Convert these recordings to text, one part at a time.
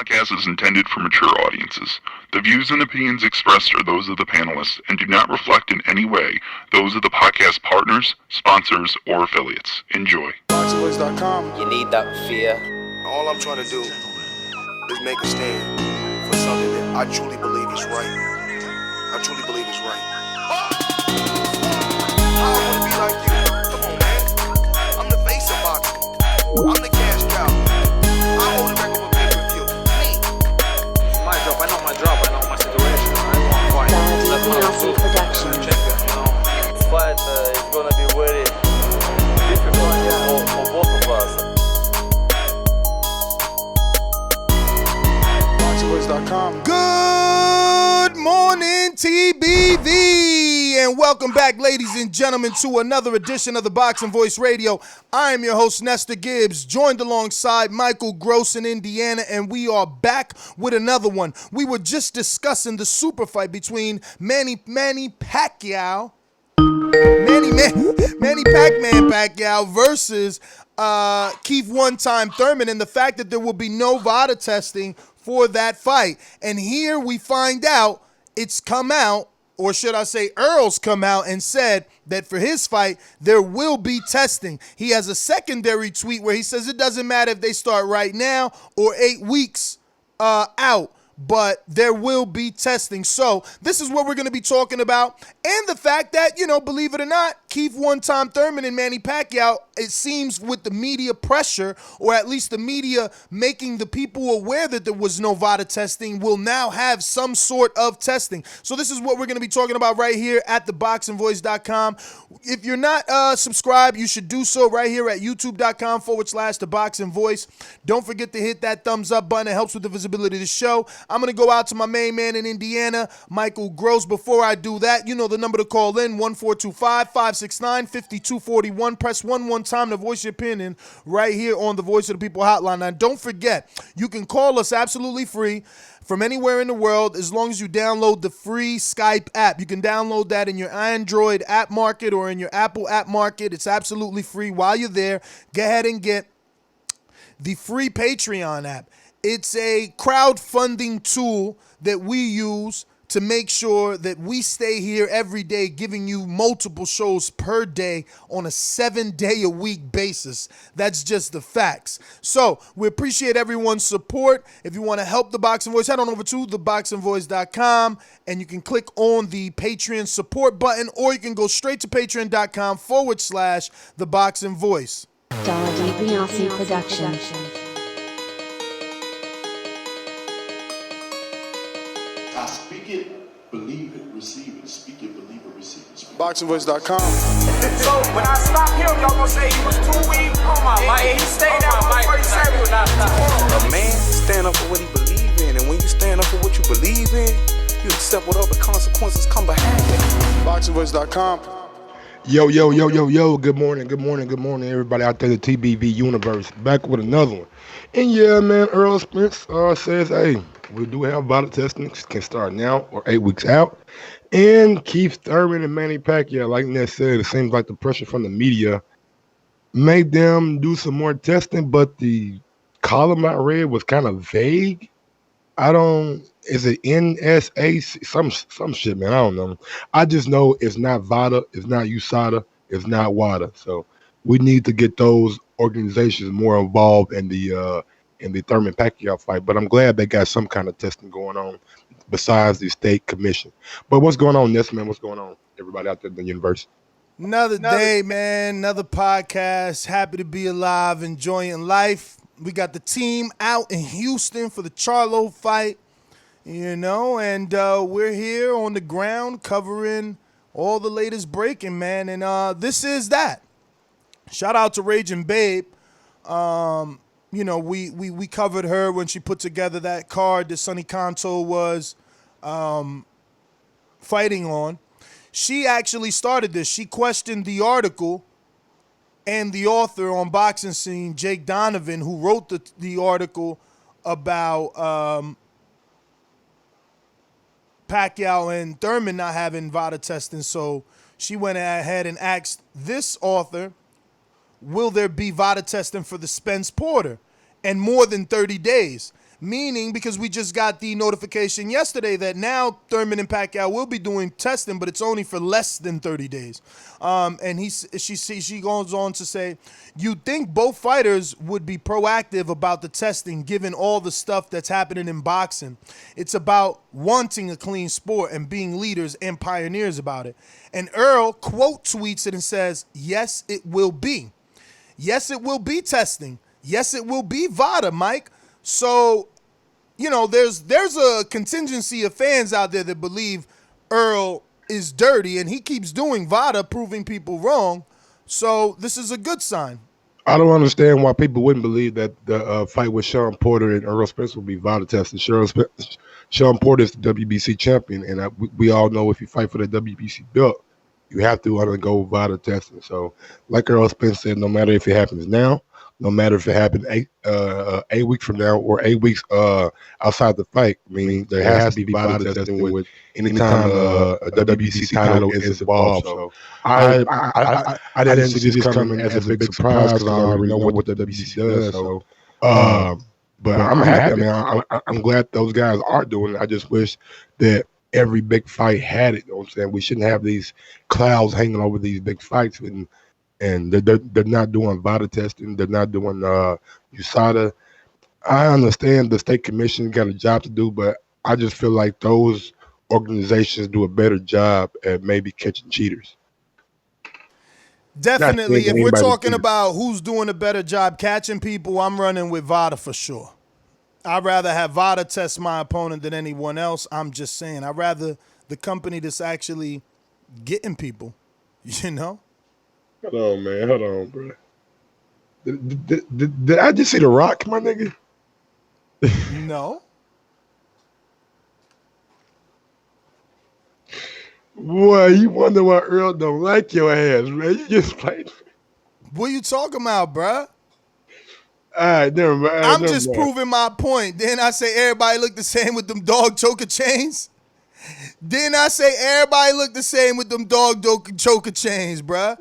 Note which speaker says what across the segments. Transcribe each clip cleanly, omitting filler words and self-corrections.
Speaker 1: podcast is intended for mature audiences. The views and opinions expressed are those of the panelists and do not reflect in any way those of the podcast partners, sponsors, or affiliates. Enjoy.
Speaker 2: Boxingvoice.com.
Speaker 3: You need that fear.
Speaker 2: All I'm trying to do is make a stand for something that I truly believe is right. I truly believe is right. I want to be like you. Come on, man. I'm the face of boxing. I'm the cash cow. I hold the record for pay-per-view. Me.
Speaker 3: My drop. I know my drop. I know my situation. I want to fight. That's my
Speaker 4: Dazn production.
Speaker 3: check it, you know. Fight is gonna be very difficult for both of us.
Speaker 2: Boxingvoice.com.
Speaker 5: Good morning, TBV, and welcome back, ladies and gentlemen, to another edition of the Boxing Voice Radio. I am your host, Nestor Gibbs, joined alongside Michael Gross in Indiana, and we are back with another one. We were just discussing the super fight between Manny Pacquiao versus Keith One-Time Thurman, and the fact that there will be no VADA testing for that fight. And here we find out it's come out, or should I say Errol's come out and said that for his fight, there will be testing. He has a secondary tweet where he says it doesn't matter if they start right now or 8 weeks out, but there will be testing. So this is what we're going to be talking about. And the fact that, believe it or not, Keith One-Time Thurman and Manny Pacquiao, it seems with the media pressure, or at least the media making the people aware that there was no VADA testing, will now have some sort of testing. So this is what we're going to be talking about right here at theboxingvoice.com. If you're not subscribed, you should do so right here at youtube.com/theboxingvoice. Don't forget to hit that thumbs up button. It helps with the visibility of the show. I'm going to go out to my main man in Indiana, Michael Gross. Before I do that, you know the number to call in, 1-425-569-5241. Press 1 time to voice your opinion right here on the Voice of the People hotline. Now, don't forget, you can call us absolutely free from anywhere in the world as long as you download the free Skype app. You can download that in your Android app market or in your Apple app market. It's absolutely free. While you're there, go ahead and get the free Patreon app. It's a crowdfunding tool that we use to make sure that we stay here every day giving you multiple shows per day on a 7-day-a-week basis. That's just the facts. So we appreciate everyone's support. If you want to help The Boxing Voice, head on over to theboxingvoice.com and you can click on the Patreon support button, or you can go straight to patreon.com/The Boxing Voice.
Speaker 4: Dazn production.
Speaker 6: I speak it, believe it, receive it. Speak it, believe it, receive it.
Speaker 2: Boxingvoice.com.
Speaker 7: So when I stop him, y'all gonna say he was too weak. Oh my Mike. And he stayed out before he said he was not stop.
Speaker 8: A man stand up for what he believe in, and when you stand up for what you believe in, you accept whatever consequences come behind it.
Speaker 2: Boxingvoice.com.
Speaker 9: Yo, good morning, everybody out there in the TBV universe. Back with another one. And yeah, man, Errol Spence says, hey, we do have VADA testing, can start now or 8 weeks out. And Keith Thurman and Manny Pacquiao, like Ned said, it seems like the pressure from the media made them do some more testing, but the column I read was kind of vague. Is it NSA? Some shit, man, I don't know. I just know it's not VADA, it's not USADA, it's not WADA. So we need to get those organizations more involved in the Thurman Pacquiao fight. But I'm glad they got some kind of testing going on besides the state commission. But what's going on, Ness, man? What's going on? Everybody out there in the universe.
Speaker 5: Another day, man. Another podcast. Happy to be alive, enjoying life. We got the team out in Houston for the Charlo fight, and we're here on the ground covering all the latest breaking, man. And this is that. Shout out to Raging Babe. We covered her when she put together that card that Sonny Conto was fighting on. She actually started this. She questioned the article and the author on Boxing Scene, Jake Donovan, who wrote the article about Pacquiao and Thurman not having VADA testing. So she went ahead and asked this author, will there be VADA testing for the Spence-Porter? And more than 30 days. meaning because we just got the notification yesterday that now Thurman and Pacquiao will be doing testing, but it's only for less than 30 days. And she goes on to say, you'd think both fighters would be proactive about the testing given all the stuff that's happening in boxing. It's about wanting a clean sport and being leaders and pioneers about it. And Earl quote tweets it and says, yes, it will be. Yes, it will be testing. Yes, it will be VADA, Mike. So, you know, there's a contingency of fans out there that believe Earl is dirty, and he keeps doing VADA, proving people wrong. So this is a good sign.
Speaker 9: I don't understand why people wouldn't believe that the fight with Shawn Porter and Errol Spence will be VADA tested. Shawn Porter is the WBC champion, and we all know if you fight for the WBC belt, you have to undergo VADA testing. So, like Errol Spence said, no matter if it happens now, no matter if it happened 8 weeks from now or 8 weeks outside the fight, meaning there has to be VADA testing with any time a WBC title is involved. So I didn't see this coming as a big surprise because I already know what the WBC does. So, but I'm happy, man. I'm glad those guys are doing it. I just wish that every big fight had it. You know what I'm saying? We shouldn't have these clouds hanging over these big fights and they're not doing VADA testing. They're not doing USADA. I understand the state commission got a job to do, but I just feel like those organizations do a better job at maybe catching cheaters.
Speaker 5: Definitely. If we're talking about who's doing a better job catching people, I'm running with VADA for sure. I'd rather have VADA test my opponent than anyone else. I'm just saying. I'd rather the company that's actually getting people, you know?
Speaker 9: Hold on, man. Hold on, bro. Did I just see The Rock, my nigga?
Speaker 5: No.
Speaker 9: Boy, you wonder why Earl don't like your ass, man. You just played.
Speaker 5: What you talking about, bruh?
Speaker 9: All right, never mind.
Speaker 5: I'm just proving my point. Then I say everybody look the same with them dog choker chains. Then I say everybody look the same with them dog choker chains, bruh.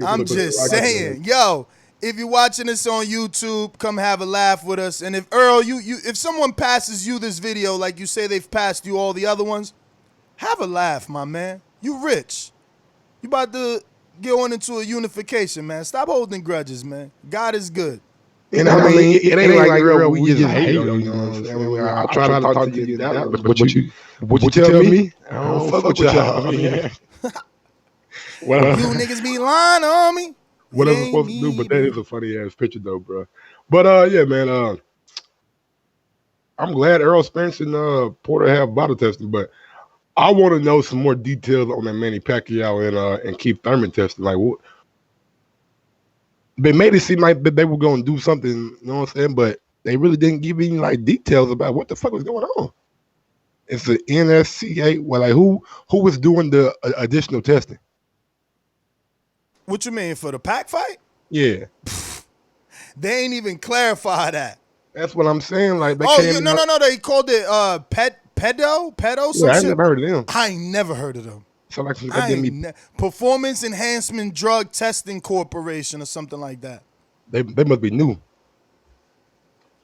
Speaker 5: I'm just saying. Yo, if you're watching this on YouTube, come have a laugh with us. And if Earl, if someone passes you this video like you say they've passed you all the other ones, have a laugh, my man. You rich. You about to go into a unification, man. Stop holding grudges, man. God is good.
Speaker 9: And I mean, it ain't like Earl, we just hate on you. Know what I'm saying? I try to talk to you down, but what you tell me, I don't fuck with y'all. I mean,
Speaker 5: you niggas be lying on me.
Speaker 9: What I'm supposed to do, but that is a funny ass picture though, bro. But yeah, man, I'm glad Errol Spence and Porter have VADA testing, but I want to know some more details on that Manny Pacquiao and Keith Thurman testing. Like, what? They made it seem like they were going to do something, you know what I'm saying? But they really didn't give any like details about what the fuck was going on. It's the NSCA. Well, like who was doing the additional testing?
Speaker 5: What you mean for the Pac fight?
Speaker 9: Yeah,
Speaker 5: they ain't even clarify that.
Speaker 9: That's what I'm saying. Like,
Speaker 5: no. They called it pedo.
Speaker 9: Yeah, I never heard of them.
Speaker 5: I ain't never heard of them.
Speaker 9: So like some
Speaker 5: Performance Enhancement Drug Testing Corporation or something like that.
Speaker 9: They must be new.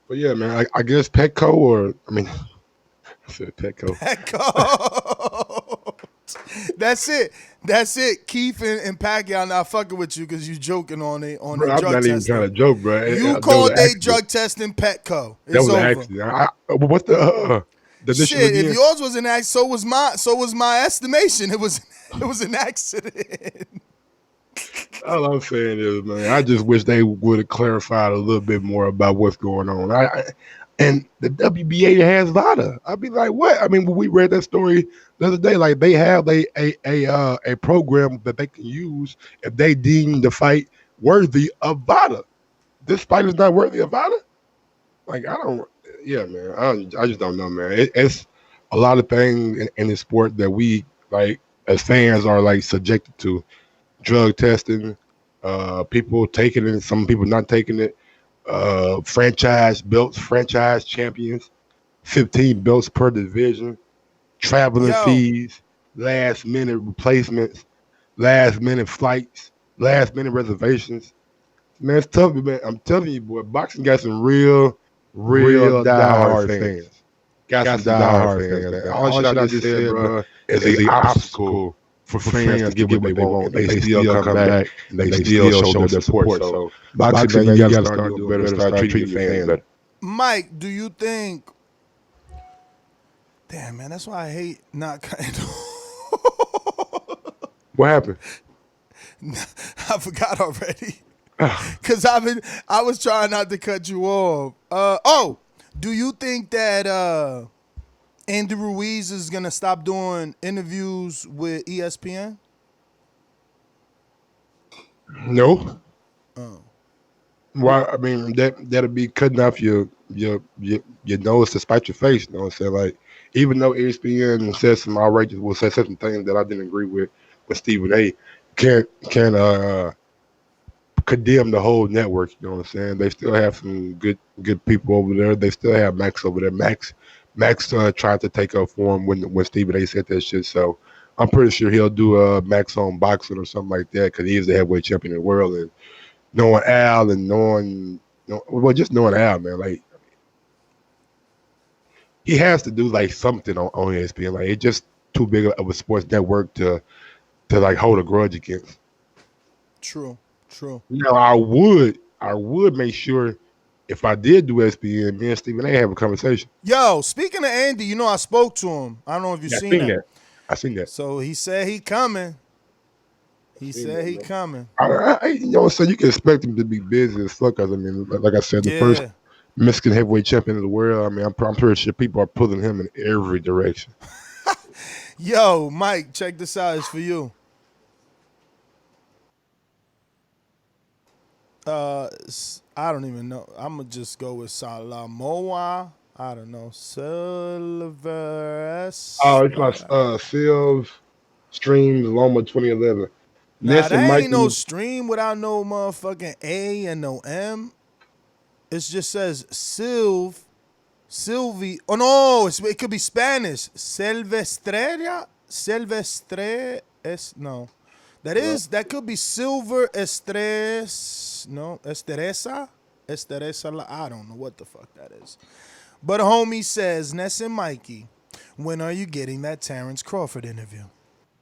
Speaker 9: But yeah, man, I guess Petco or I said Petco.
Speaker 5: Petco. That's it. Keith and Pacquiao not fucking with you because you joking on the drug testing. I'm not even trying to joke, bro.
Speaker 9: You
Speaker 5: called they drug testing Petco.
Speaker 9: That was an accident. What's the
Speaker 5: shit, if yours was an accident, so was my estimation. It was an accident.
Speaker 9: All I'm saying is, man, I just wish they would have clarified a little bit more about what's going on. And the WBA has VADA. I'd be like, what? I mean, when we read that story the other day, like they have a program that they can use if they deem the fight worthy of VADA. This fight is not worthy of VADA? Like, yeah, man. I just don't know, man. It's a lot of things in this sport that we, like, as fans are, like, subjected to. Drug testing, people taking it, some people not taking it, franchise belts, franchise champions, 15 belts per division, traveling fees, last-minute replacements, last-minute flights, last-minute reservations. Man, it's tough, man. I'm telling you, boy, boxing got some real real diehard fans. Got some diehard fans, man. All shit I just said, bro, is the obstacle for fans to get what they want. They still come back and they still show their support. So, boxing, man, you got to start doing better, start treating your fans better.
Speaker 5: Mike, do you think? Damn, man, that's why I hate not cutting.
Speaker 9: What happened?
Speaker 5: I forgot already. Cause I was trying not to cut you off. Do you think that Andy Ruiz is gonna stop doing interviews with ESPN?
Speaker 9: No. Well, I mean that'll be cutting off your nose to spite your face. You know what I'm saying? Like, even though ESPN said some outrageous, say certain things that I didn't agree with Stephen A. Can't condemn the whole network. You know what I'm saying? They still have some good people over there. They still have Max over there. Max tried to take up for him when Stephen A. said that shit. So I'm pretty sure he'll do Max on boxing or something like that, because he is the heavyweight champion of the world. And knowing Al and just knowing Al, man, like, he has to do like something on ESPN. Like, it's just too big of a sports network to like hold a grudge against.
Speaker 5: True.
Speaker 9: Now, I would make sure if I did do ESPN, me and Stephen A. have a conversation.
Speaker 5: Yo, speaking of Andy, I spoke to him. I don't know if you've seen that.
Speaker 9: I seen that.
Speaker 5: So he said he coming. Coming.
Speaker 9: So you can expect him to be busy as fuck. Cause I mean, like I said, the first Mexican heavyweight champion of the world. I mean, I'm pretty sure people are pulling him in every direction.
Speaker 5: Yo, Mike, check this out. It's for you. I don't even know. I'm going to just go with Salamoa. I don't know. Silvers.
Speaker 9: Oh, it's like Silv Streams Loma 2011.
Speaker 5: Nah, that ain't no stream without no motherfucking A and no M. It just says Sylvie. Oh, no. It could be Spanish. Silvestre. No. That could be Silver Estres. No, Esteresa. I don't know what the fuck that is. But a homie says, Ness and Mikey, when are you getting that Terrence Crawford interview?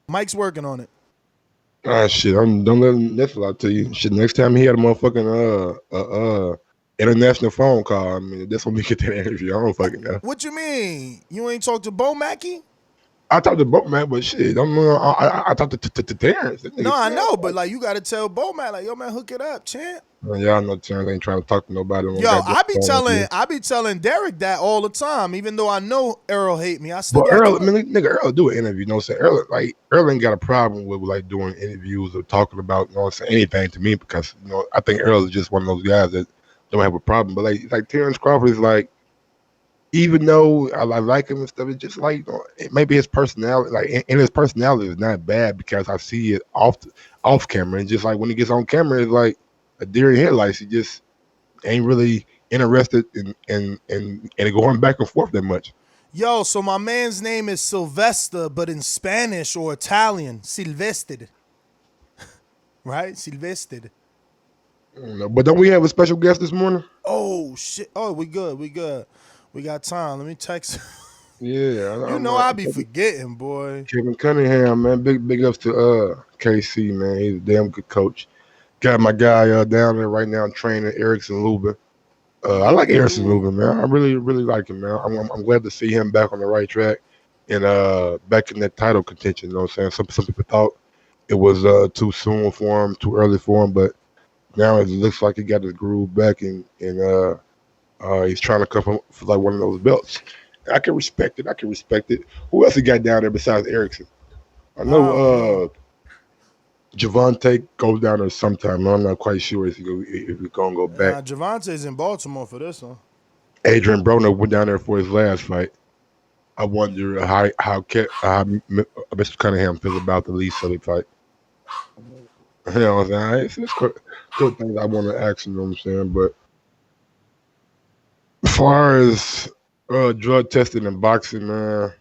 Speaker 5: Mike's working on it.
Speaker 9: Shit, don't let Ness lie to you. Shit, next time he had a motherfucking international phone call, I mean, that's when we get that interview. I don't fucking know.
Speaker 5: What you mean? You ain't talked to Bo Mackey?
Speaker 9: I talked to Bo Mac, but shit, I talked to Terrence.
Speaker 5: No, I know, but like, you got to tell Bo Mac, like, yo, man, hook it up, champ.
Speaker 9: Yeah, I know Terrence ain't trying to talk to nobody.
Speaker 5: Yo, I be telling Derek that all the time, even though I know Errol hate me. I still. But
Speaker 9: Errol, Errol do an interview. You know what I'm saying? Errol ain't got a problem with like doing interviews or talking about, you know what I'm saying, anything to me, because I think Errol is just one of those guys that don't have a problem. But like Terrence Crawford is like, even though I like him and stuff, it's just like, maybe his personality, like, and his personality is not bad because I see it off camera. And just like when he gets on camera, it's like a deer in headlights. He just ain't really interested in going back and forth that much.
Speaker 5: Yo, so my man's name is Sylvester, but in Spanish or Italian, Silvestre. Right? Silvestre.
Speaker 9: But don't we have a special guest this morning?
Speaker 5: Oh, shit. Oh, we good. We got time. Let me text.
Speaker 9: Yeah.
Speaker 5: I be forgetting, boy.
Speaker 9: Kevin Cunningham, man. Big ups to KC, man. He's a damn good coach. Got my guy down there right now training, Erickson Lubin. I like Erickson Lubin, man. I really, really like him, man. I'm glad to see him back on the right track and back in that title contention. You know what I'm saying? Some people thought it was too soon for him, too early for him, but now it looks like he got his groove back and he's trying to come for like one of those belts. I can respect it. Who else he got down there besides Erickson? I know Javante goes down there sometime. I'm not quite sure if he's going to go back.
Speaker 5: Javante's in Baltimore for this one.
Speaker 9: Adrian Broner went down there for his last fight. I wonder how Mr. Cunningham feels about the Lee Sully fight. You know what I'm saying? It's good things I want to ask him, you know what I'm saying? But as far as drug testing and boxing, man,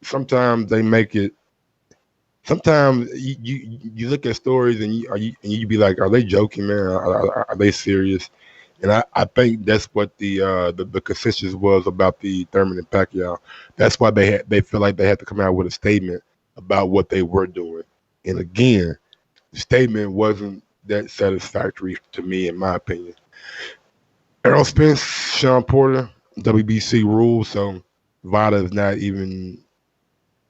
Speaker 9: sometimes they make it. Sometimes you look at stories and you be like, are they joking, man? Are they serious? And I think that's what the consensus was about the Thurman and Pacquiao. That's why they feel like they had to come out with a statement about what they were doing. And again, the statement wasn't that satisfactory to me, in my opinion. Errol Spence, Shawn Porter, WBC rules, so VADA is not even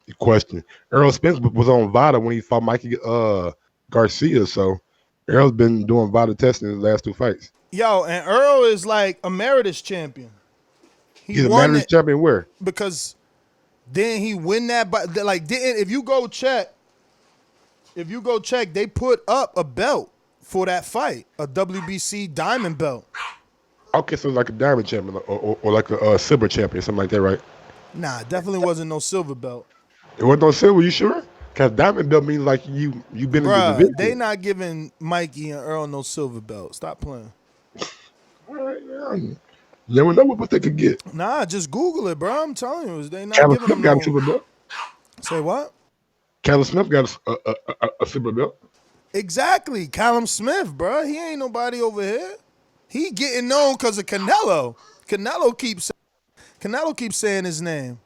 Speaker 9: a question. Errol Spence was on VADA when he fought Mikey Garcia, so Errol's been doing VADA testing in the last two fights.
Speaker 5: Yo, and Earl is like emeritus champion.
Speaker 9: He's a
Speaker 5: won
Speaker 9: manager's
Speaker 5: it
Speaker 9: champion where?
Speaker 5: because didn't he win that? But like, didn't if you go check, they put up a belt for that fight, a WBC diamond belt.
Speaker 9: Okay, so like a diamond champion or like a silver champion, something like that, right?
Speaker 5: Nah, definitely wasn't no silver belt.
Speaker 9: It wasn't no silver, you sure? Because diamond belt means like you've been in the
Speaker 5: Bruh,
Speaker 9: division.
Speaker 5: they not giving Mikey and Earl no silver belt. Stop playing.
Speaker 9: All right, man. You never know what they could get.
Speaker 5: Nah, just Google it, bro. I'm telling you, they not
Speaker 9: Callum
Speaker 5: giving
Speaker 9: Smith
Speaker 5: them
Speaker 9: got
Speaker 5: no.
Speaker 9: a silver belt.
Speaker 5: Say what?
Speaker 9: Callum Smith got a silver belt.
Speaker 5: Exactly, Callum Smith, bro. He ain't nobody over here. He getting known because of Canelo. Canelo keeps saying his name.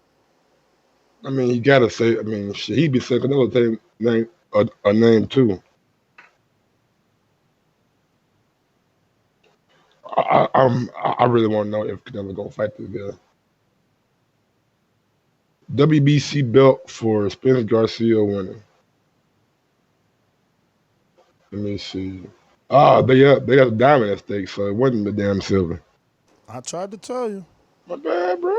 Speaker 9: I mean, you gotta say. I mean, shit, he be saying Canelo name a name too. I really want to know if Canelo gonna fight this guy. WBC belt for Spence Garcia winner. Let me see. They got a diamond at stake, so it wasn't the damn silver.
Speaker 5: I tried to tell you.
Speaker 9: My bad, bro.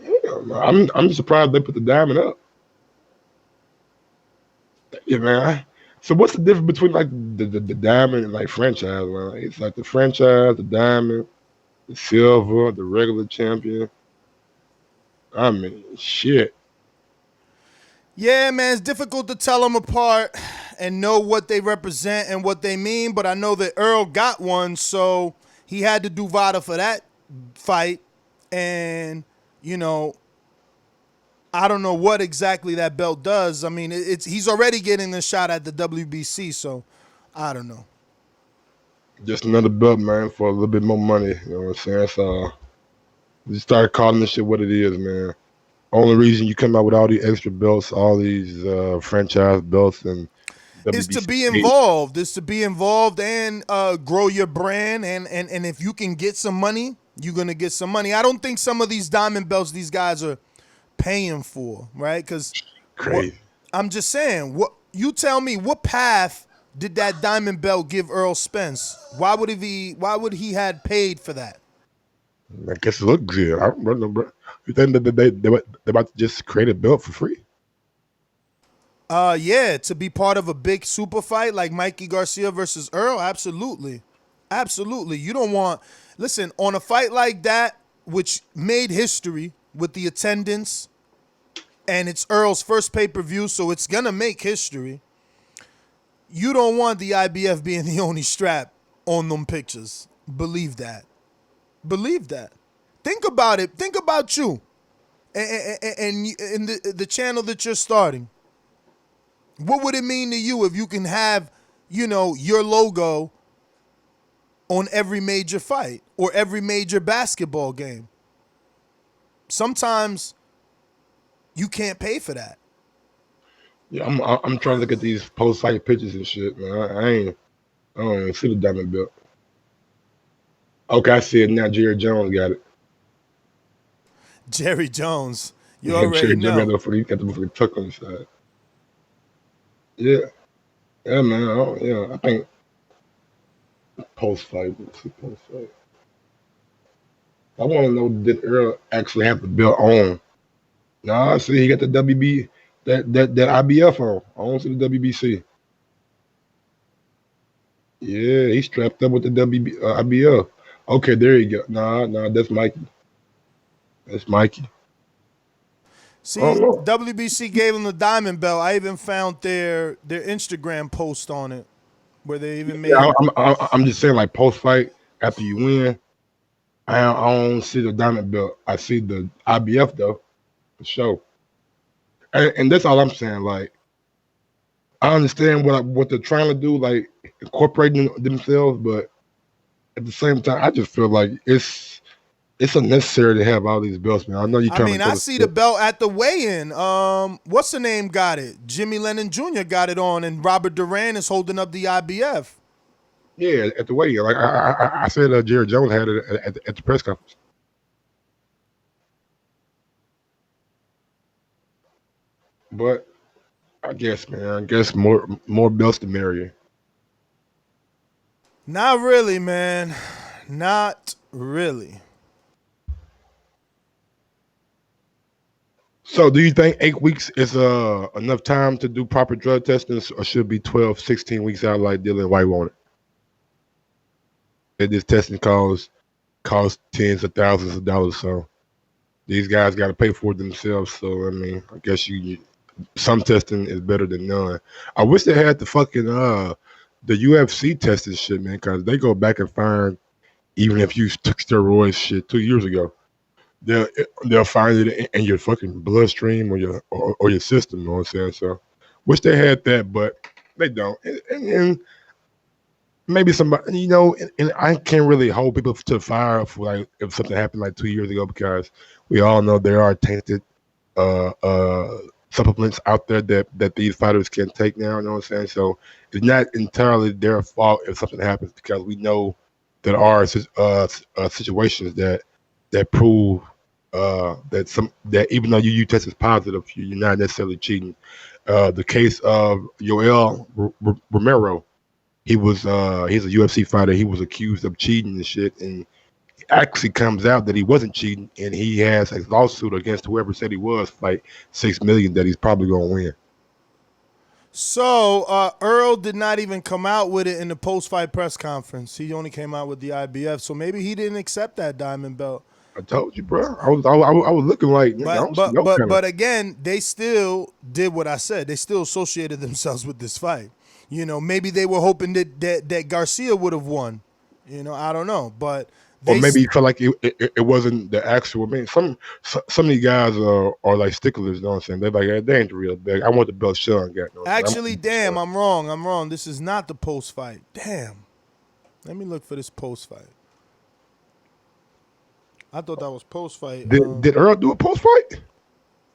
Speaker 9: Yeah, I'm surprised they put the diamond up. Yeah, man. So what's the difference between like the diamond and like franchise? Man? It's like the franchise, the diamond, the silver, the regular champion. I mean, shit.
Speaker 5: Yeah, man, it's difficult to tell them apart and know what they represent and what they mean, but I know that Earl got one, so he had to do VADA for that fight. And, you know, I don't know what exactly that belt does. I mean, he's already getting the shot at the WBC, so I don't know.
Speaker 9: Just another belt, man, for a little bit more money. You know what I'm saying? So just start calling this shit what it is, man. Only reason you come out with all these extra belts, all these franchise belts, and WBC.
Speaker 5: Is to be involved. Is to be involved and grow your brand. And if you can get some money, you're gonna get some money. I don't think some of these diamond belts these guys are paying for, right? Because I'm just saying, what you tell me, what path did that diamond belt give Errol Spence? Why would he had paid for that?
Speaker 9: I guess it looked good. I don't know, bro. You think that they about to just create a belt for free?
Speaker 5: Yeah, to be part of a big super fight like Mikey Garcia versus Earl, absolutely. Absolutely. You don't want, listen, on a fight like that, which made history with the attendance, and it's Earl's first pay-per-view, so it's going to make history. You don't want the IBF being the only strap on them pictures. Believe that. Believe that. Think about it. Think about you and the channel that you're starting. What would it mean to you if you can have, you know, your logo on every major fight or every major basketball game? Sometimes you can't pay for that.
Speaker 9: Yeah, I'm trying to look at these post-fight pictures and shit, man. I don't even see the diamond belt. Okay, I see it now. Jerry Jones got it.
Speaker 5: Jerry Jones. You
Speaker 9: Yeah,
Speaker 5: already
Speaker 9: Jerry
Speaker 5: know.
Speaker 9: Jones got the motherfucking tuck on the side. Yeah. Yeah, man. I think post-fight. Let's see post-fight. I want to know, did Earl actually have the belt on? No, I see he got the WB, that IBF on. I don't see the WBC. Yeah, he's strapped up with the IBF. Okay, there you go. Nah, that's Mikey. That's Mikey.
Speaker 5: See, WBC gave him the diamond belt. I even found their Instagram post on it where they even made.
Speaker 9: Yeah, I'm just saying, like post fight after you win, I don't see the diamond belt. I see the IBF though, for sure. And that's all I'm saying. Like, I understand what they're trying to do, like incorporating themselves, but at the same time, I just feel like it's unnecessary to have all these belts, man. I know you're
Speaker 5: I
Speaker 9: trying
Speaker 5: mean,
Speaker 9: to go
Speaker 5: I
Speaker 9: to
Speaker 5: see the belt at the weigh-in. What's the name got it? Jimmy Lennon Jr. got it on, and Robert Duran is holding up the IBF.
Speaker 9: yeah, at the weigh-in. Like I said, Jerry Jones had it at the press conference. But I guess, man, more belts the merrier.
Speaker 5: Not really, man. Not really.
Speaker 9: So do you think 8 weeks is enough time to do proper drug testing, or should it be 12, 16 weeks out like Dylan White wanted? And this testing costs tens of thousands of dollars, so these guys got to pay for it themselves. So I mean, I guess some testing is better than none. I wish they had the fucking the UFC testing shit, man, because they go back and find even if you took steroids shit 2 years ago, they'll find it in your fucking bloodstream or your system. You know what I'm saying? So wish they had that, but they don't. And maybe somebody, and I can't really hold people to fire for like if something happened like 2 years ago, because we all know there are tainted supplements out there that these fighters can take now. You know what I'm saying? So it's not entirely their fault if something happens, because we know there are situations that prove that even though you test is positive, you're not necessarily cheating. The case of Yoel Romero. He's a UFC fighter. He was accused of cheating and shit, and it actually comes out that he wasn't cheating, and he has a lawsuit against whoever said he was, like $6 million, that he's probably gonna win.
Speaker 5: So Earl did not even come out with it in the post-fight press conference. He only came out with the IBF, so maybe he didn't accept that diamond belt.
Speaker 9: I told you, bro. I was looking like,
Speaker 5: but again, they still did what I said. They still associated themselves with this fight. Maybe they were hoping that Garcia would have won. I don't know, but
Speaker 9: or maybe he felt like it wasn't the actual. I mean, some of these guys are like sticklers. You know what I'm saying? They're like, they ain't the real bag. I want the belt Shawn got.
Speaker 5: Actually, damn, I'm wrong. This is not the post fight. Damn. Let me look for this post fight. I thought that was post fight.
Speaker 9: Did Earl do a post fight?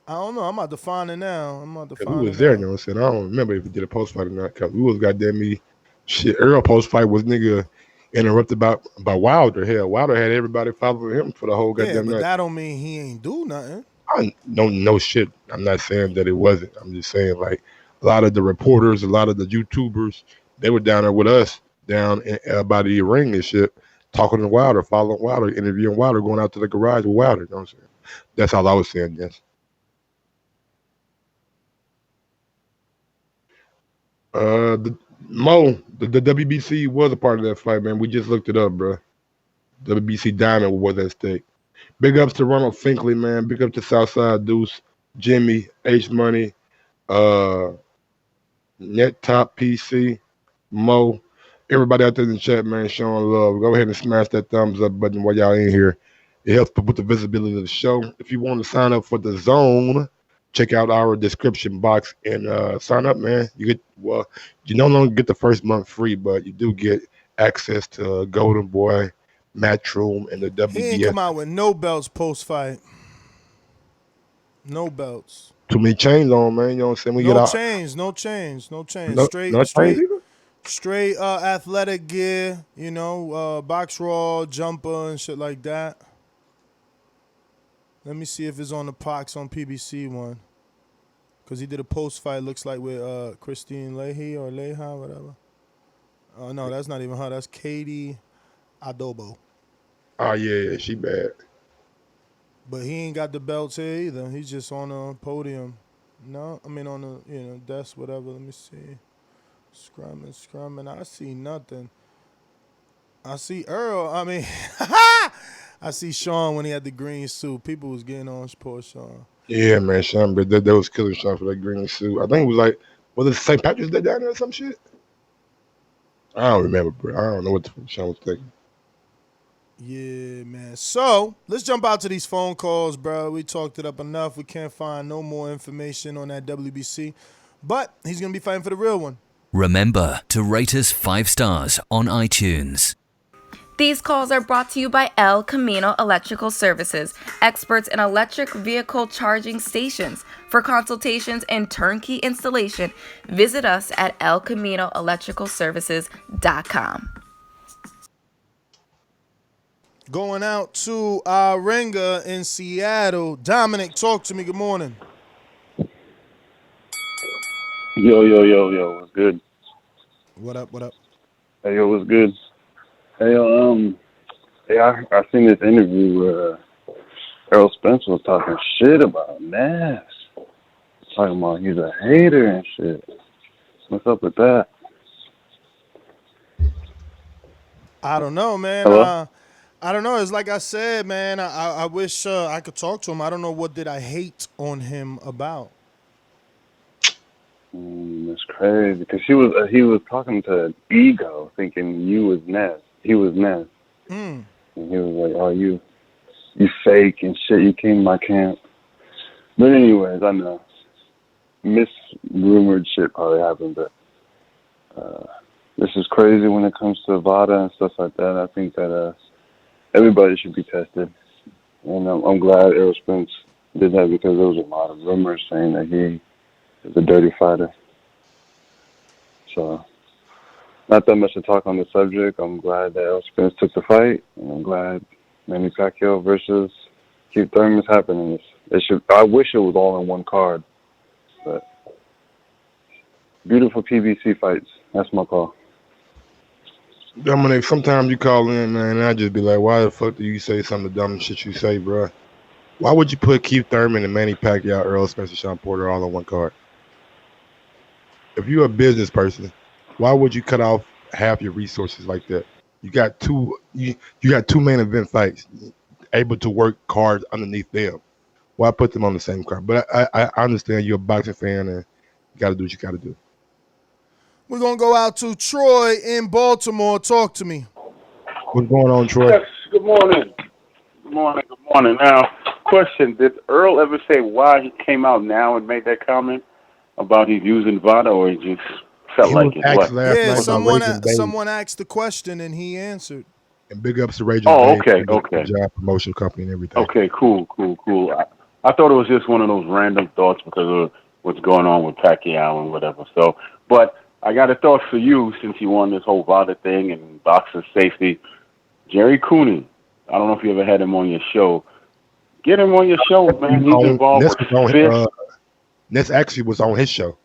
Speaker 5: I don't know. I'm about to find it now.
Speaker 9: Who was there? You know what I'm saying? I don't remember if he did a post fight or not. Cause we was goddamn me. Shit, Earl post fight was nigga interrupted by Wilder. Hell, Wilder had everybody following him for the whole goddamn night.
Speaker 5: But that don't mean he ain't do nothing.
Speaker 9: I don't know shit. I'm not saying that it wasn't. I'm just saying like a lot of the reporters, a lot of the YouTubers, they were down there with us down by the ring and shit, talking to Wilder, following Wilder, interviewing Wilder, going out to the garage with Wilder. You know what I'm saying? That's all I was saying. Yes. The WBC was a part of that fight, man. We just looked it up, bro. WBC Diamond was at stake. Big ups to Ronald Finkley, man. Big up to Southside Deuce, Jimmy, H Money, Net Top PC, Mo, everybody out there in the chat, man, showing love. Go ahead and smash that thumbs up button while y'all in here. It helps with the visibility of the show. If you want to sign up for the Zone, check out our description box and sign up, man. You no longer get the first month free, but you do get access to Golden Boy, Matchroom, and the WBS.
Speaker 5: He ain't come out with no belts post fight. No belts.
Speaker 9: Too many chains on, man. You know what I'm saying?
Speaker 5: No chains. Straight athletic gear. Box raw, jumper, and shit like that. Let me see if it's on the Pox on PBC one. Because he did a post-fight, looks like with Christine Leahy or Leha, whatever. Oh, no, that's not even her. That's Katie Adobo.
Speaker 9: Oh, yeah, she bad.
Speaker 5: But he ain't got the belts here either. He's just on a podium. No, I mean on the desk, whatever. Let me see. Scrumming. I see nothing. I see Earl. I mean, I see Shawn when he had the green suit. People was getting on poor Shawn.
Speaker 9: Yeah, man, Shawn, but that was killing Shawn for that green suit. I think it was was it St. Patrick's Day down there or some shit? I don't remember, bro. I don't know what the fuck Shawn was thinking.
Speaker 5: Yeah, man. So let's jump out to these phone calls, bro. We talked it up enough. We can't find no more information on that WBC, but he's gonna be fighting for the real one.
Speaker 10: Remember to rate us 5 stars on iTunes. These calls are brought to you by El Camino Electrical Services, experts in electric vehicle charging stations. For consultations and turnkey installation, visit us at elcaminoelectricalservices.com.
Speaker 5: Going out to Renga in Seattle. Dominic, talk to me. Good morning.
Speaker 11: Yo, what's good?
Speaker 5: What up?
Speaker 11: Hey, yo, what's good? Hey, I seen this interview where Errol Spence was talking shit about Nas. Talking about he's a hater and shit. What's up with that?
Speaker 5: I don't know, man.
Speaker 11: Hello?
Speaker 5: I don't know. It's like I said, man. I wish I could talk to him. I don't know what did I hate on him about.
Speaker 11: That's crazy because he was talking to Ego, thinking he was Nas. And he was like, "Oh, you fake and shit. You came to my camp." But anyways, I know misrumored shit probably happened, but this is crazy when it comes to VADA and stuff like that. I think that everybody should be tested, and I'm glad Errol Spence did that because there was a lot of rumors saying that he is a dirty fighter. So, not that much to talk on the subject. I'm glad that Errol Spence took the fight, and I'm glad Manny Pacquiao versus Keith Thurman's happening. I wish it was all in one card, but beautiful PBC fights. That's my call.
Speaker 9: Dominic, sometimes you call in, man, and I just be like, why the fuck do you say some of the dumb shit you say, bro? Why would you put Keith Thurman and Manny Pacquiao, Errol Spence, and Shawn-Porter all on one card? If you're a business person, why would you cut off half your resources like that? You got two main event fights, able to work cards underneath them. Why put them on the same card? But I understand you're a boxing fan and you got to do what you got to do.
Speaker 5: We're going to go out to Troy in Baltimore. Talk to me.
Speaker 9: What's going on, Troy?
Speaker 12: Yes, good morning. Good morning. Now, question, did Earl ever say why he came out now and made that comment about he's using VADA, or he just felt like it? What?
Speaker 5: Yeah, someone asked the question and he answered.
Speaker 9: And big ups to Raging
Speaker 12: okay.
Speaker 9: Job promotion company and everything.
Speaker 12: Okay, cool. I thought it was just one of those random thoughts because of what's going on with Pacquiao and whatever. So, but I got a thought for you since you won this whole VADA thing and boxer safety. Jerry Cooney, I don't know if you ever had him on your show. Get him on your show, man. He's involved with Fist.
Speaker 9: This actually was on his show.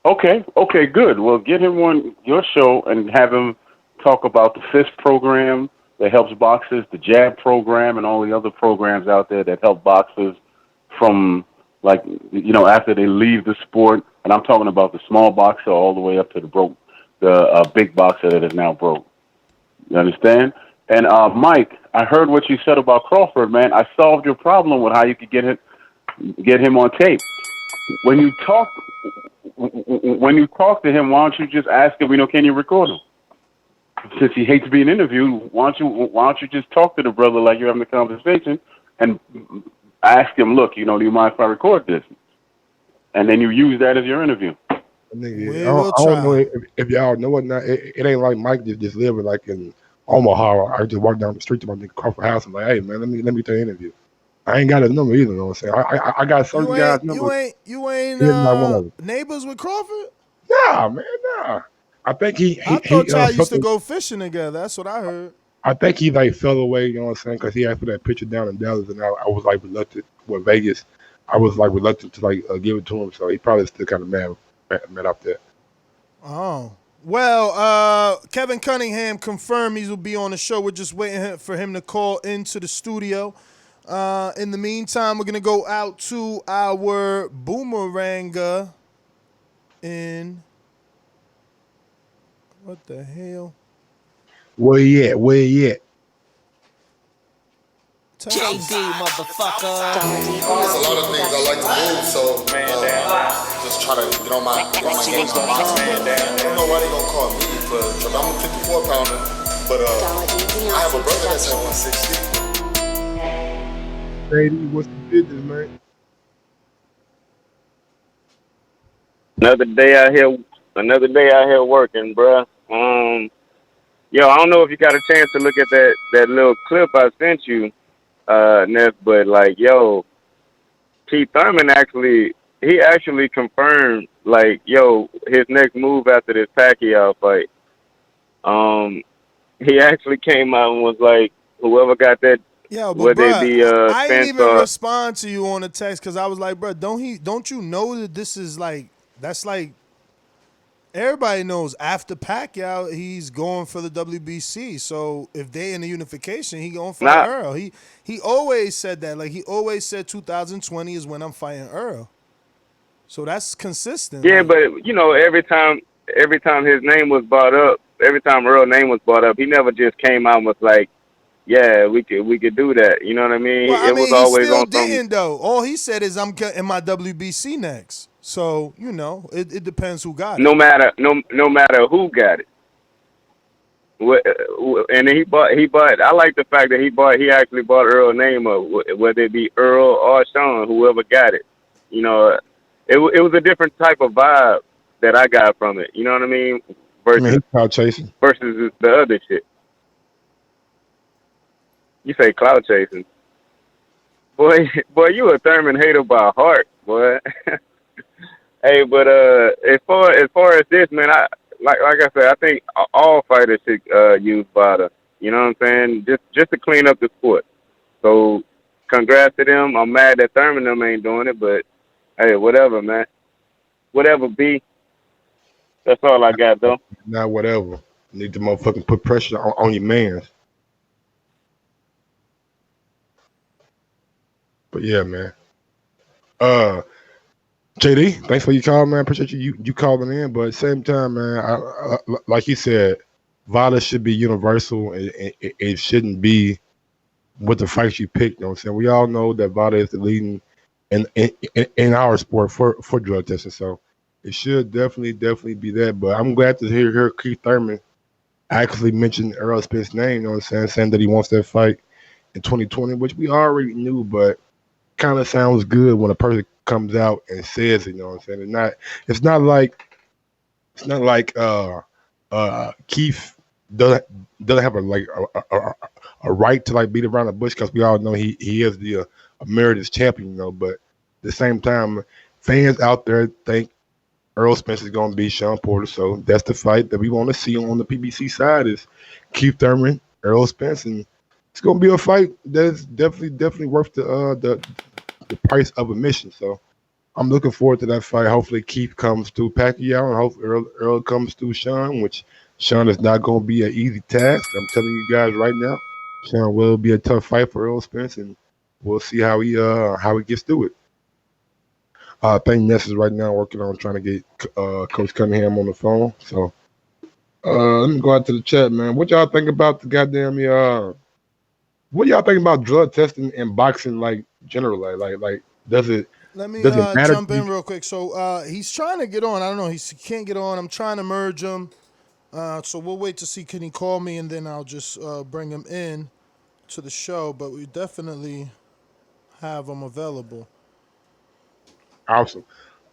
Speaker 12: Okay, good. Well, get him on your show and have him talk about the Fist program that helps boxers, the Jab program, and all the other programs out there that help boxers from, like, after they leave the sport. And I'm talking about the small boxer all the way up to the big boxer that is now broke. You understand? And Mike, I heard what you said about Crawford, man. I solved your problem with how you could get him on tape. When you talk to him, why don't you just ask him? Can you record him? Since he hates being interviewed, why don't you just talk to the brother like you're having a conversation and ask him, look, do you mind if I record this? And then you use that as your interview.
Speaker 9: I don't know if y'all know it now. It ain't like Mike just living like in Omaha. I just walk down the street to my nigga Crawford house and like, hey man, let me take an interview. I ain't got his number either. You know what I'm saying? I got certain guys' numbers.
Speaker 5: You ain't neighbors with Crawford?
Speaker 9: Nah, man, nah. I think
Speaker 5: I thought y'all used to go fishing together. That's what I heard.
Speaker 9: I think he like fell away. You know what I'm saying? Because he asked for that picture down in Dallas, and I was like reluctant with Vegas. I was like reluctant to like give it to him, so he probably still kind of mad up there.
Speaker 5: Oh. Well, Kevin Cunningham confirmed he will be on the show. We're just waiting for him to call into the studio. In the meantime, we're going to go out to our Boomeranga in... What the hell?
Speaker 9: Where you at?
Speaker 13: JD, motherfucker.
Speaker 2: There's a lot of things I like to move, so just try to get on my game. I don't know why they gonna call me, but I'm a 54 pounder. But I have a brother that's at 160.
Speaker 9: JD, what's the business, man?
Speaker 14: Another day out here working, bruh.
Speaker 12: Yo, I don't know if you got a chance to look at that little clip I sent you, Ness, but like, yo, Keith Thurman actually confirmed, like, yo, his next move after this Pacquiao fight. He actually came out and was like, whoever got that,
Speaker 5: Yeah, but
Speaker 12: whether it
Speaker 5: bruh,
Speaker 12: be
Speaker 5: I ain't
Speaker 12: Spence
Speaker 5: even
Speaker 12: or
Speaker 5: respond to you on the text because I was like, bruh, don't you know that this is like, that's like, everybody knows after Pacquiao, he's going for the WBC. So if they in the unification, he gonna fight
Speaker 12: not.
Speaker 5: Earl. He always said that. Like he always said 2020 is when I'm fighting Earl. So that's consistent.
Speaker 12: Yeah,
Speaker 5: Like,
Speaker 12: but you know, every time his name was brought up, every time Earl's name was brought up, he never just came out and was like, yeah, we could do that. You know what I mean?
Speaker 5: well, I
Speaker 12: It was
Speaker 5: mean, he
Speaker 12: always
Speaker 5: still
Speaker 12: on some.
Speaker 5: didn't though. All he said is I'm getting my WBC next. So you know, it depends who got it.
Speaker 12: No matter who got it. And he bought. I like the fact that he actually bought Earl's name up, whether it be Earl or Shawn, whoever got it. You know, it was a different type of vibe that I got from it. You know what I mean?
Speaker 9: I mean,
Speaker 12: Versus
Speaker 9: he's cloud chasing.
Speaker 12: the other shit. You say cloud chasing, boy, you a Thurman hater by heart, boy. Hey, but as far as this, man, I like I said, I think all fighters should use VADA. You know what I'm saying? Just to clean up the sport. So, congrats to them. I'm mad that Thurman them ain't doing it, but hey, whatever, man. Whatever be. That's all I got though.
Speaker 9: Not whatever. Need to motherfucking put pressure on your man. But yeah, man. JD, thanks for your call, man. Appreciate you calling in. But at the same time, man, I like you said, VADA should be universal. It shouldn't be with the fights you pick. You know what I'm saying? We all know that VADA is the leading in our sport for drug testing. So it should definitely be that. But I'm glad to hear Keith Thurman actually mention Errol Spence's name. You know what I'm saying that he wants that fight in 2020, which we already knew, but kind of sounds good when a person comes out and says it. You know what I'm saying? It's not like Keith doesn't have a right to like beat around the bush because we all know he is the emeritus champion. You know, but at the same time, fans out there think Errol Spence is going to beat Shawn-Porter, so that's the fight that we want to see on the PBC side is Keith Thurman, Errol Spence, and it's going to be a fight that's definitely worth the price of admission. So I'm looking forward to that fight. Hopefully Keith comes through Pacquiao, and hopefully Earl comes through Shawn, which Shawn is not going to be an easy task. I'm telling you guys right now, Shawn will be a tough fight for Errol Spence, and we'll see how he gets through it. I think Ness is right now working on trying to get Coach Cunningham on the phone. So let me go out to the chat, man. What y'all think about the goddamn what y'all think about drug testing and boxing, like generally? Like does it matter?
Speaker 5: Jump in real quick. So he's trying to get on. I don't know. He can't get on. I'm trying to merge him. So we'll wait to see can he call me, and then I'll just bring him in to the show. But we definitely have him available.
Speaker 9: Awesome.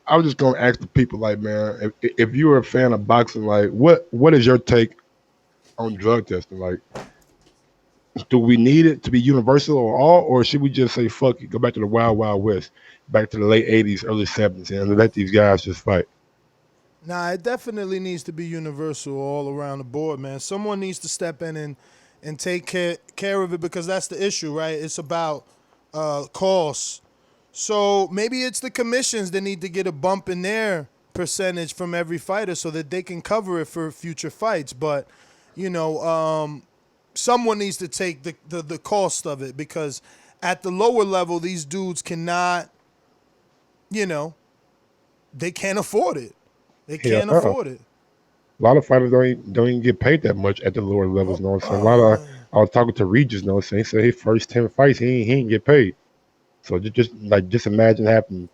Speaker 9: I was just gonna ask the people, like, man, if you were a fan of boxing, like, what is your take on drug testing? Like, do we need it to be universal or all, or should we just say fuck it, go back to the wild wild west, back to the late '80s, early '70s, and let these guys just fight?
Speaker 5: Nah, it definitely needs to be universal all around the board, man. Someone needs to step in and take care of it because that's the issue, right? It's about costs. So maybe it's the commissions that need to get a bump in their percentage from every fighter so that they can cover it for future fights. But, you know, someone needs to take the cost of it because at the lower level, these dudes cannot, you know, they can't afford it. They can't afford it.
Speaker 9: A lot of fighters don't even get paid that much at the lower levels. You know what I'm saying? I was talking to Regis. You know what I'm saying? He said his first 10 fights, he ain't get paid. So just imagine having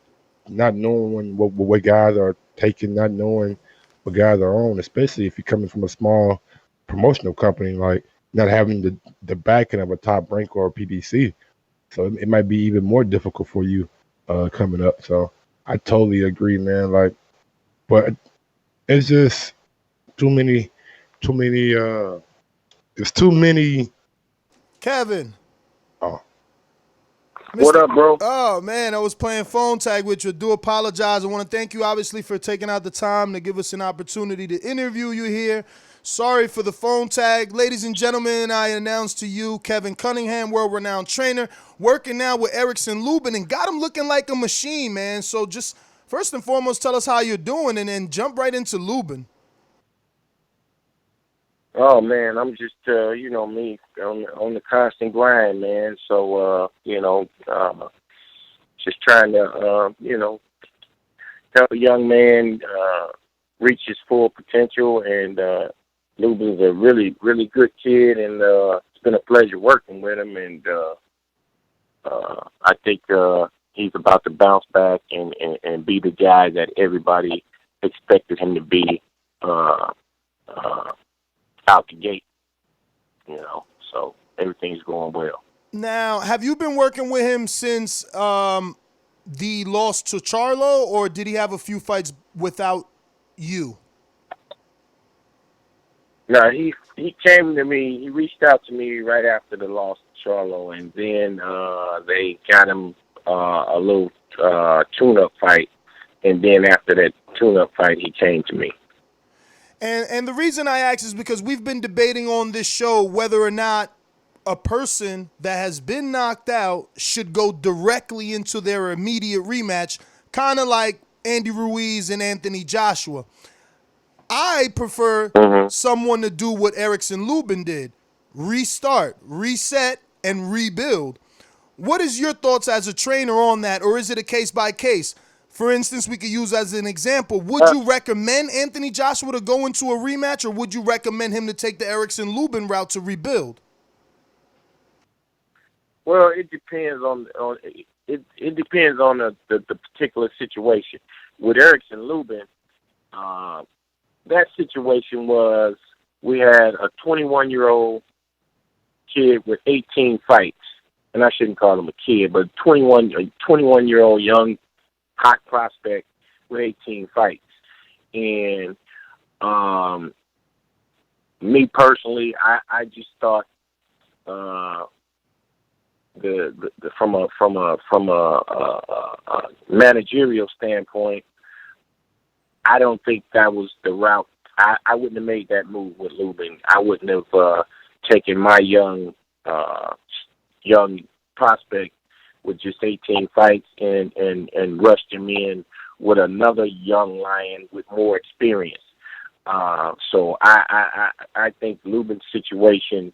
Speaker 9: not knowing what guys are taking, not knowing what guys are on, especially if you're coming from a small promotional company, like not having the backing of a Top Rank or a PBC. So it might be even more difficult for you coming up. So I totally agree, man. Like, but it's just too many There's too many.
Speaker 5: Kevin.
Speaker 9: Oh.
Speaker 14: What up, bro?
Speaker 5: Oh, man, I was playing phone tag with you. Do apologize. I want to thank you, obviously, for taking out the time to give us an opportunity to interview you here. Sorry for the phone tag. Ladies and gentlemen, I announce to you Kevin Cunningham, world-renowned trainer, working now with Erickson Lubin, and got him looking like a machine, man. So just first and foremost, tell us how you're doing, and then jump right into Lubin.
Speaker 14: Oh man, I'm just you know me on the constant grind, man. So just trying to help a young man reach his full potential. And Lubin's a really really good kid, and it's been a pleasure working with him. And I think he's about to bounce back and be the guy that everybody expected him to be. Out the gate, so everything's going well.
Speaker 5: Now, have you been working with him since the loss to Charlo, or did he have a few fights without you?
Speaker 14: No, he came to me. He reached out to me right after the loss to Charlo, and then they got him a little tune-up fight, and then after that tune-up fight, he came to me.
Speaker 5: And the reason I ask is because we've been debating on this show whether or not a person that has been knocked out should go directly into their immediate rematch, kind of like Andy Ruiz and Anthony Joshua. I prefer someone to do what Erickson Lubin did: restart, reset, and rebuild. What is your thoughts as a trainer on that, or is it a case by case? For instance, we could use as an example, would you recommend Anthony Joshua to go into a rematch, or would you recommend him to take the Erickson Lubin route to rebuild?
Speaker 14: Well, it depends on it depends on the particular situation. With Erickson Lubin, that situation was we had a 21-year-old kid with 18 fights, and I shouldn't call him a kid, but 21-year-old young hot prospect with 18 fights. And me personally, I just thought from a managerial standpoint, I don't think that was the route. I wouldn't have made that move with Lubin. I wouldn't have taken my young prospect with just 18 fights and rushed him in with another young lion with more experience. So I think Lubin's situation,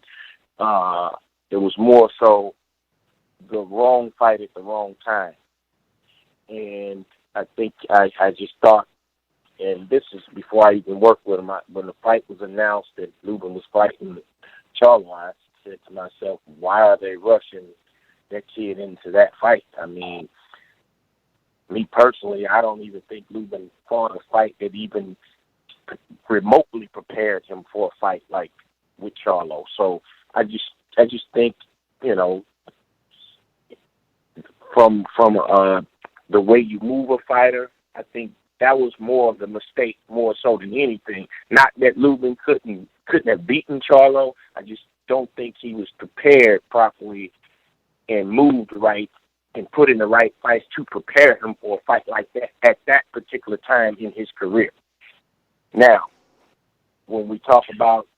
Speaker 14: it was more so the wrong fight at the wrong time. And I think I just thought, and this is before I even worked with him, when the fight was announced that Lubin was fighting Charlo, I said to myself, why are they rushing that kid into that fight? I mean, me personally, I don't even think Lubin fought a fight that even remotely prepared him for a fight like with Charlo. So I just think, from the way you move a fighter, I think that was more of the mistake, more so than anything. Not that Lubin couldn't have beaten Charlo. I just don't think he was prepared properly and moved right and put in the right fights to prepare him for a fight like that at that particular time in his career. Now, when we talk about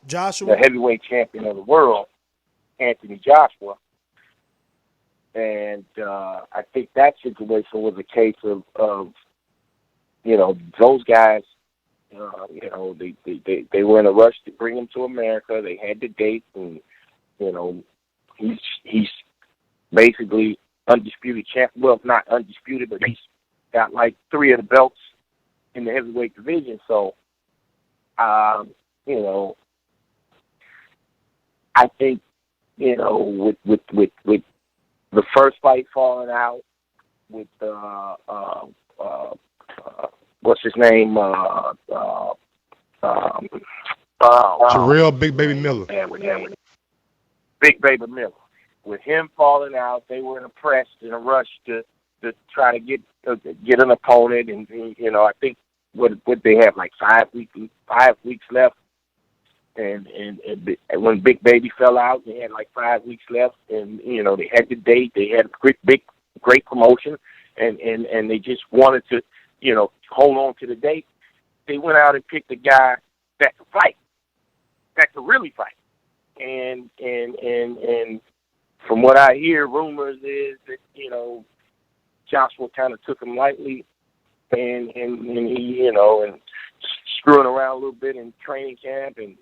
Speaker 5: Joshua,
Speaker 14: the heavyweight champion of the world, Anthony Joshua, and I think that situation was a case of those guys, they were in a rush to bring him to America. They had the date, and he's basically undisputed champ. Well, not undisputed, but he's got like 3 of the belts in the heavyweight division. So, I think with the first fight falling out with what's his name?
Speaker 9: Terrell Big Baby Miller.
Speaker 14: Big Baby Miller. With him falling out, they were in a press, in a rush to try to get an opponent, and I think what they have like 5 weeks left And when Big Baby fell out, they had like 5 weeks left, and they had the date, they had a great promotion, and they just wanted to hold on to the date. They went out and picked a guy that could fight, that could really fight, and from what I hear, rumors is that Joshua kind of took him lightly, and he and screwing around a little bit in training camp, and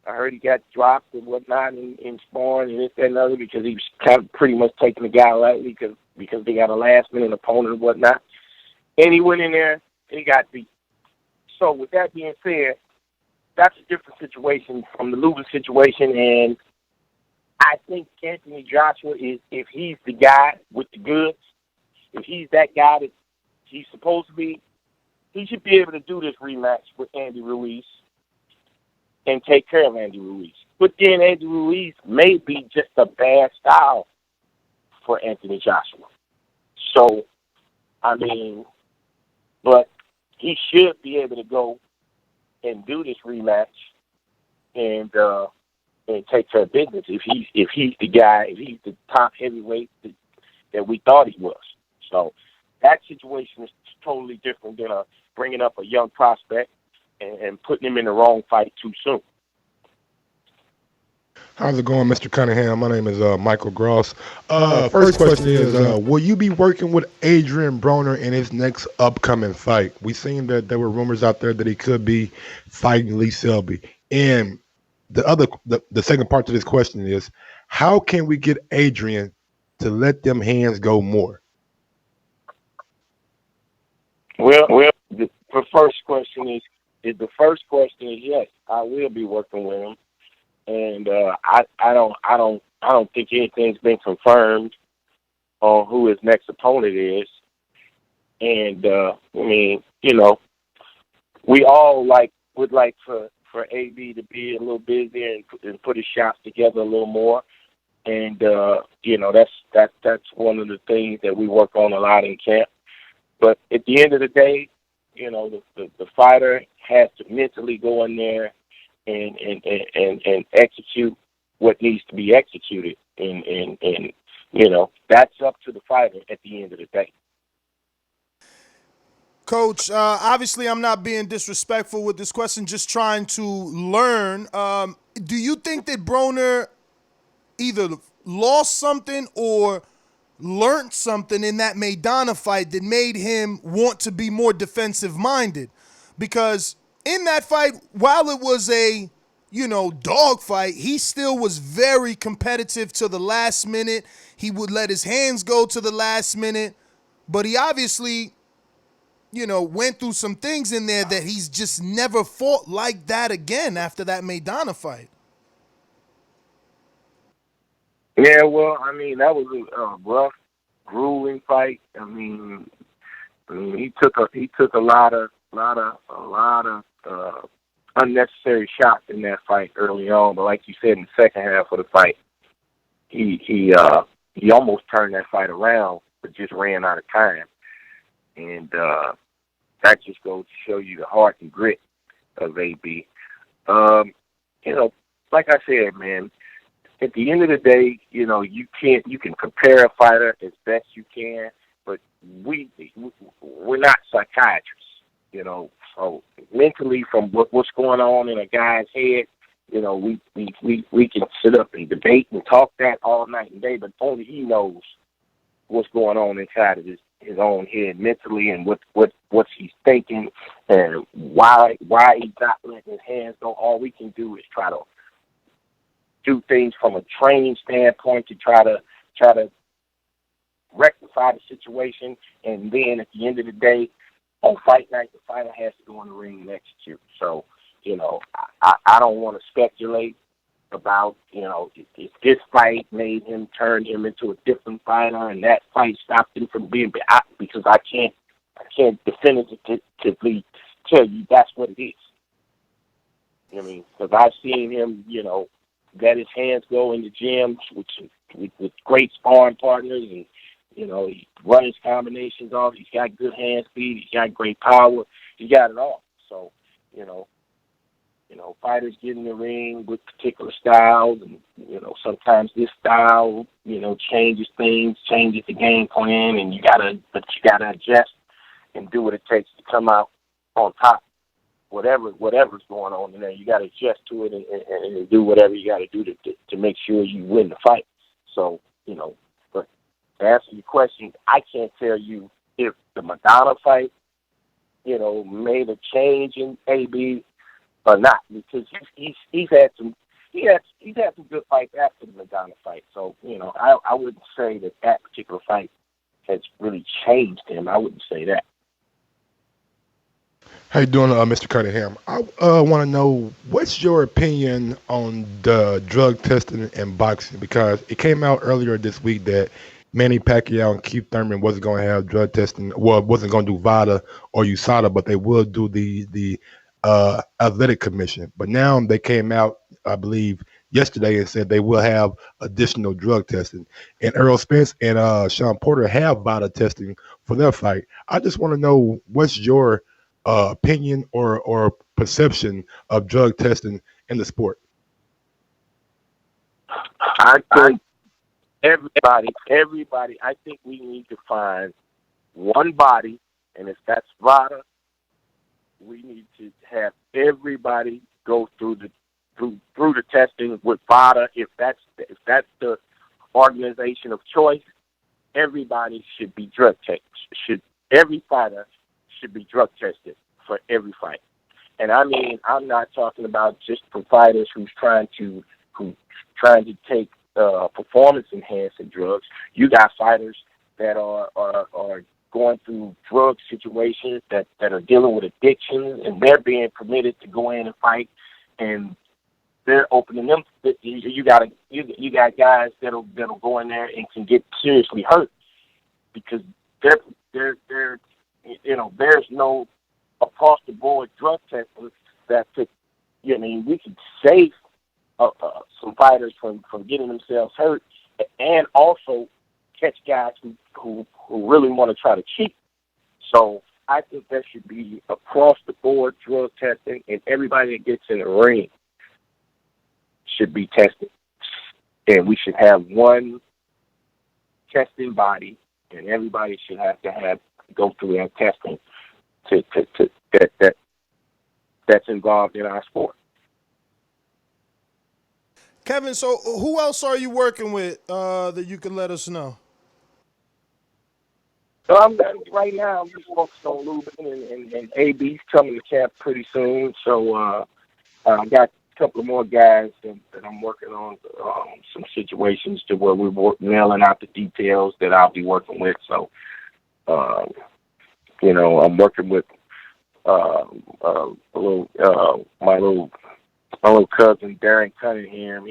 Speaker 14: I heard he got dropped and whatnot in sparring and this, that, and other because he was kind of pretty much taking the guy lightly because they got a last-minute opponent and whatnot. And he went in there and he got beat. So with that being said, that's a different situation from the Lubin situation, and I think Anthony Joshua is, if he's the guy with the goods, if he's that guy that he's supposed to be, he should be able to do this rematch with Andy Ruiz and take care of Andy Ruiz. But then Andy Ruiz may be just a bad style for Anthony Joshua. So, but he should be able to go and do this rematch and take care of business if he's the guy, if he's the top heavyweight that we thought he was. So that situation is totally different than bringing up a young prospect and putting him in the wrong fight too soon.
Speaker 9: How's it going, Mr. Cunningham? My name is Michael Gross. First question is, will you be working with Adrian Broner in his next upcoming fight? We seen that there were rumors out there that he could be fighting Lee Selby. And the second part to this question is, how can we get Adrian to let them hands go more?
Speaker 14: Well, the first question is yes, I will be working with him, and I don't think anything's been confirmed on who his next opponent is, and we all would like for AB to be a little busier and put his shots together a little more, and that's one of the things that we work on a lot in camp. But at the end of the day, the fighter has to mentally go in there and execute what needs to be executed. And that's up to the fighter at the end of the day.
Speaker 5: Coach, obviously I'm not being disrespectful with this question, just trying to learn. Do you think that Broner either lost something or learned something in that Maidana fight that made him want to be more defensive minded? Because in that fight, while it was a dog fight, he still was very competitive to the last minute. He would let his hands go to the last minute, but he obviously went through some things in there that he's just never fought like that again after that Maidana fight.
Speaker 14: Yeah, well, that was a rough, grueling fight. He took a lot of unnecessary shots in that fight early on. But like you said, in the second half of the fight, he almost turned that fight around, but just ran out of time. And that just goes to show you the heart and grit of AB. Like I said, man, at the end of the day, you can compare a fighter as best you can, but we're not psychiatrists, So mentally, from what's going on in a guy's head, we can sit up and debate and talk that all night and day, but only he knows what's going on inside of his own head mentally, and what he's thinking, and why he's not letting his hands go. All we can do is try to do things from a training standpoint to try to rectify the situation, and then at the end of the day, on fight night, the fighter has to go in the ring and execute. So, I don't want to speculate about, if this fight made him, turned him into a different fighter, and that fight stopped him from being, because I can't definitively tell you that's what it is. Because I've seen him, let his hands go in the gym with great sparring partners, and he run his combinations off. He's got good hand speed. He's got great power. He got it all. So, Fighters get in the ring with particular styles, and sometimes this style, changes things, changes the game plan, and you gotta adjust and do what it takes to come out on top. Whatever's going on in there, you gotta adjust to it and do whatever you gotta do to make sure you win the fight. So, but to answer your question, I can't tell you if the Madonna fight, made a change in AB or not, because he's had some good fights after the Madonna fight. So I wouldn't say that particular fight has really changed him. I wouldn't say that.
Speaker 9: How you doing, Mr. Cunningham? I want to know, what's your opinion on the drug testing in boxing? Because it came out earlier this week that Manny Pacquiao and Keith Thurman wasn't going to have drug testing. Well, wasn't going to do VADA or USADA, but they will do the athletic commission. But now they came out, I believe, yesterday and said they will have additional drug testing. And Errol Spence and Shawn Porter have VADA testing for their fight. I just want to know, what's your opinion or perception of drug testing in the sport?
Speaker 14: I think everybody, I think we need to find one body, and if that's VADA, we need to have everybody go through the testing with VADA. If that's the organization of choice, everybody should be drug tested. Every fighter should be drug tested for every fight. And I mean, I'm not talking about just for fighters who's trying to take performance enhancing drugs. You got fighters that are going through drug situations that are dealing with addiction, and they're being permitted to go in and fight, and they're opening them. You got guys that'll go in there and can get seriously hurt because there's no across the board drug testing that could, we could save some fighters from getting themselves hurt, and also catch guys who really want to try to cheat. So I think there should be across the board drug testing, and everybody that gets in the ring should be tested. And we should have one testing body, and everybody should have to go through that testing that's involved in our sport.
Speaker 5: Kevin, so who else are you working with that you can let us know?
Speaker 14: So right now I'm just focused on Lubin and AB's coming to camp pretty soon. So I got a couple of more guys that I'm working on some situations to where we're nailing out the details that I'll be working with. So I'm working with my little cousin Kevin Cunningham.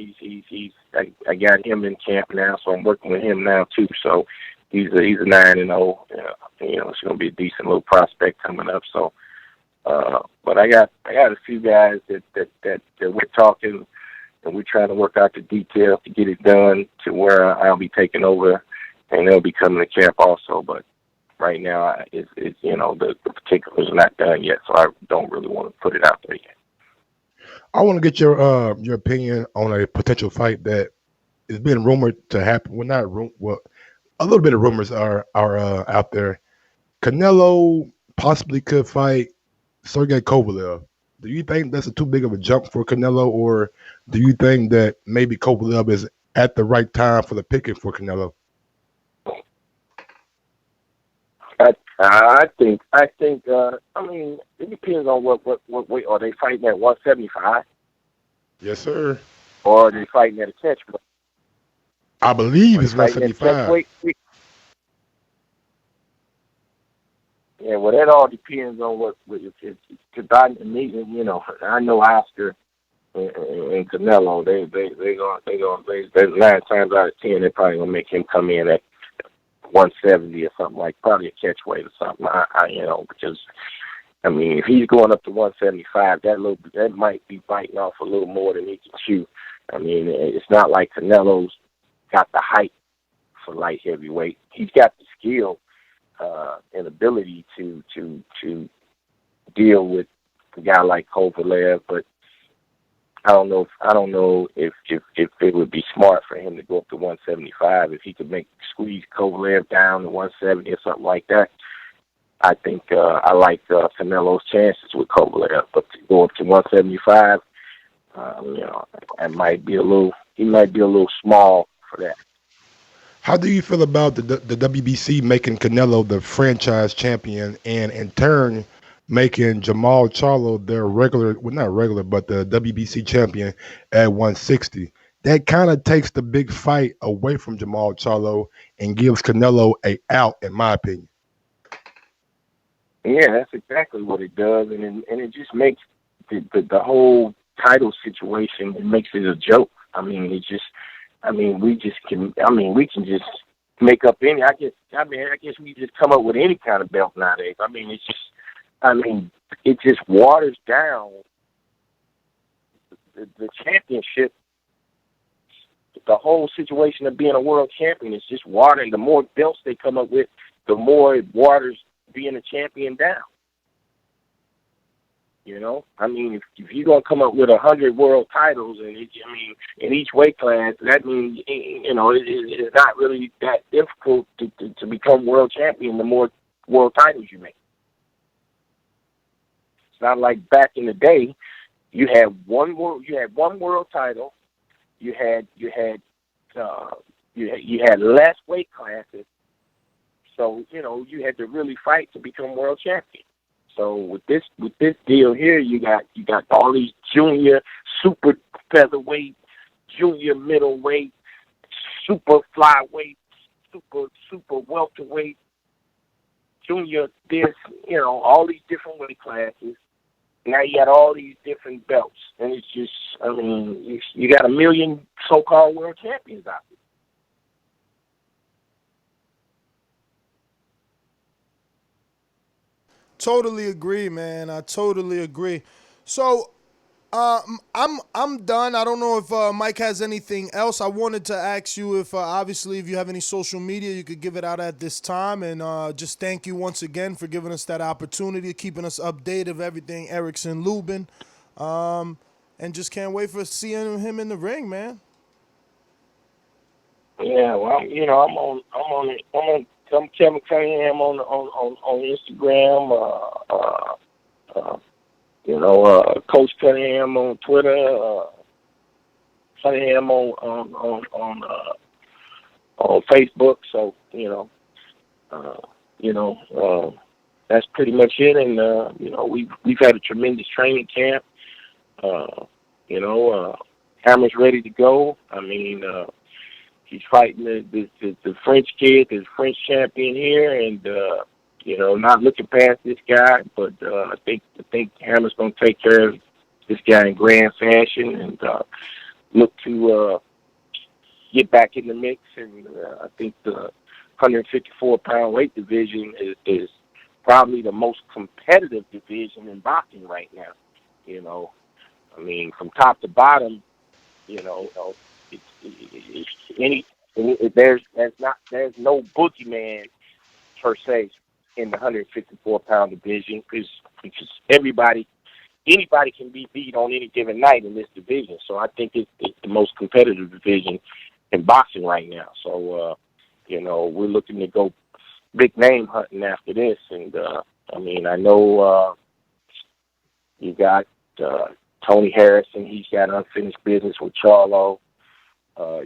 Speaker 14: I got him in camp now, so I'm working with him now too. So he's a 9-0. It's gonna be a decent little prospect coming up. So, but I got a few guys that we're talking, and we're trying to work out the details to get it done to where I'll be taking over, and they'll be coming to camp also. But right now, it's the particulars are not done yet, so I don't really want to put it out there yet.
Speaker 9: I want to get your opinion on a potential fight that is being rumored to happen. Well, a little bit of rumors are out there. Canelo possibly could fight Sergey Kovalev. Do you think that's too big of a jump for Canelo, or do you think that maybe Kovalev is at the right time for the picking for Canelo?
Speaker 14: I think. I mean, it depends on what weight. Are they fighting at 175?
Speaker 9: Yes, sir.
Speaker 14: Or are they fighting at a catch weight?
Speaker 9: I believe it's 175.
Speaker 14: Yeah, well, that all depends on what. Because I know Oscar and Canelo. They 9 times out of 10 they're probably gonna make him come in at 170 or something, like probably a catch weight or something. Because I mean, if he's going up to 175, that might be biting off a little more than he can chew. I mean, it's not like Canelo's got the height for light heavyweight. He's got the skill and ability to deal with a guy like Kovalev, but I don't know if it would be smart for him to go up to 175. If he could squeeze Kovalev down to 170 or something like that, I think I like Canelo's chances with Kovalev. But to go up to 175, it might be he might be a little small for that.
Speaker 9: How do you feel about the WBC making Canelo the franchise champion and in turn making Jamal Charlo their not regular, but the WBC champion at 160? That kind of takes the big fight away from Jamal Charlo and gives Canelo a out, in my opinion.
Speaker 14: Yeah, that's exactly what it does, and it just makes the whole title situation, it makes it a joke. We can just make up any. I guess we just come up with any kind of belt nowadays. It just waters down the championship. The whole situation of being a world champion is just watering. The more belts they come up with, the more it waters being a champion down. If you're gonna come up with 100 world titles, and in each weight class, that means it's not really that difficult to become world champion. The more world titles you make, it's not like back in the day. You had one world title. You had less weight classes, so you had to really fight to become world champion. So with this deal here, you got all these junior super featherweight, junior middleweight, super flyweight, super welterweight, junior this, all these different weight classes. Now you got all these different belts, and it's just, you got a million so-called world champions out there.
Speaker 5: Totally agree, man. I totally agree. So, I'm done. I don't know if Mike has anything else. I wanted to ask you if obviously if you have any social media, you could give it out at this time, and just thank you once again for giving us that opportunity, keeping us updated of everything Erickson Lubin, and just can't wait for seeing him in the ring, man.
Speaker 14: Yeah, well, I'm Kevin Cunningham on Instagram. Coach Cunningham on Twitter. Cunningham on Facebook. So that's pretty much it. And we've had a tremendous training camp. Hammer's ready to go. He's fighting the French kid, the French champion here, and not looking past this guy. But I think Hammer's going to take care of this guy in grand fashion and look to get back in the mix. And I think the 154-pound weight division is probably the most competitive division in boxing right now. From top to bottom, there's no boogeyman per se in the 154-pound division because anybody can be beat on any given night in this division. So I think it's the most competitive division in boxing right now. So we're looking to go big name hunting after this. And I know you got Tony Harrison. He's got unfinished business with Charlo.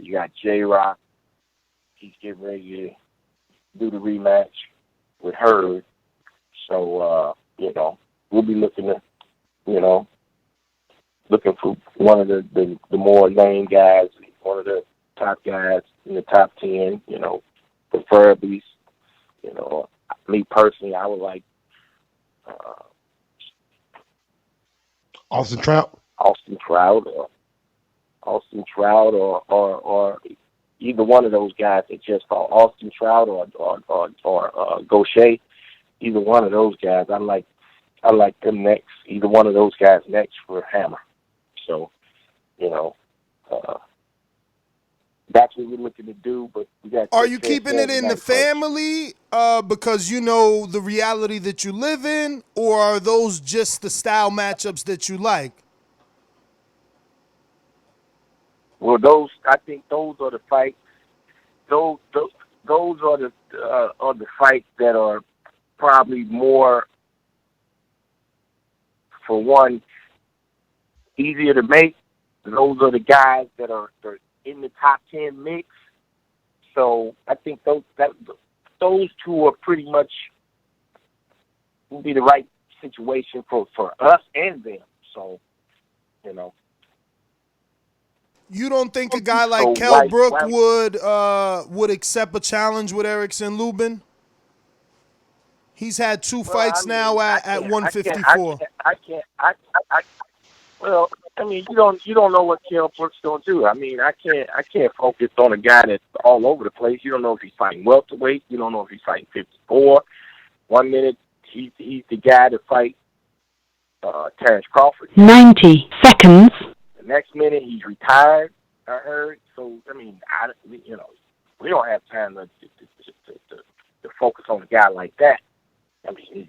Speaker 14: You got J-Rock. He's getting ready to do the rematch with Hurd. So, we'll be looking for one of the more named guys, one of the top guys in the top 10, preferably, me personally, I would like
Speaker 9: Austin Trout
Speaker 14: or either one of those guys that just fought, Austin Trout or Gaucher. Either one of those guys, I like them next. Either one of those guys next for Hammer. So, that's what we're looking to do. But we got.
Speaker 5: Are you keeping it in the family because you know the reality that you live in, or are those just the style matchups that you like?
Speaker 14: Well, I think those are the fights. Those are the fights that are probably more, for one, easier to make. Those are the guys that are in the top 10 mix. So I think those two are pretty much will be the right situation for us and them. So, you know.
Speaker 5: You don't think a guy like Kell Brook would accept a challenge with Erickson Lubin? He's had two fights now at 154.
Speaker 14: Well, I mean, you don't know what Kell Brook's going to do. I mean, I can't focus on a guy that's all over the place. You don't know if he's fighting welterweight. You don't know if he's fighting 54. 1 minute he's the guy to fight Terrence Crawford.
Speaker 4: 90 seconds.
Speaker 14: The next minute he's retired, I heard. So I mean, we don't have time to focus on a guy like that. I mean,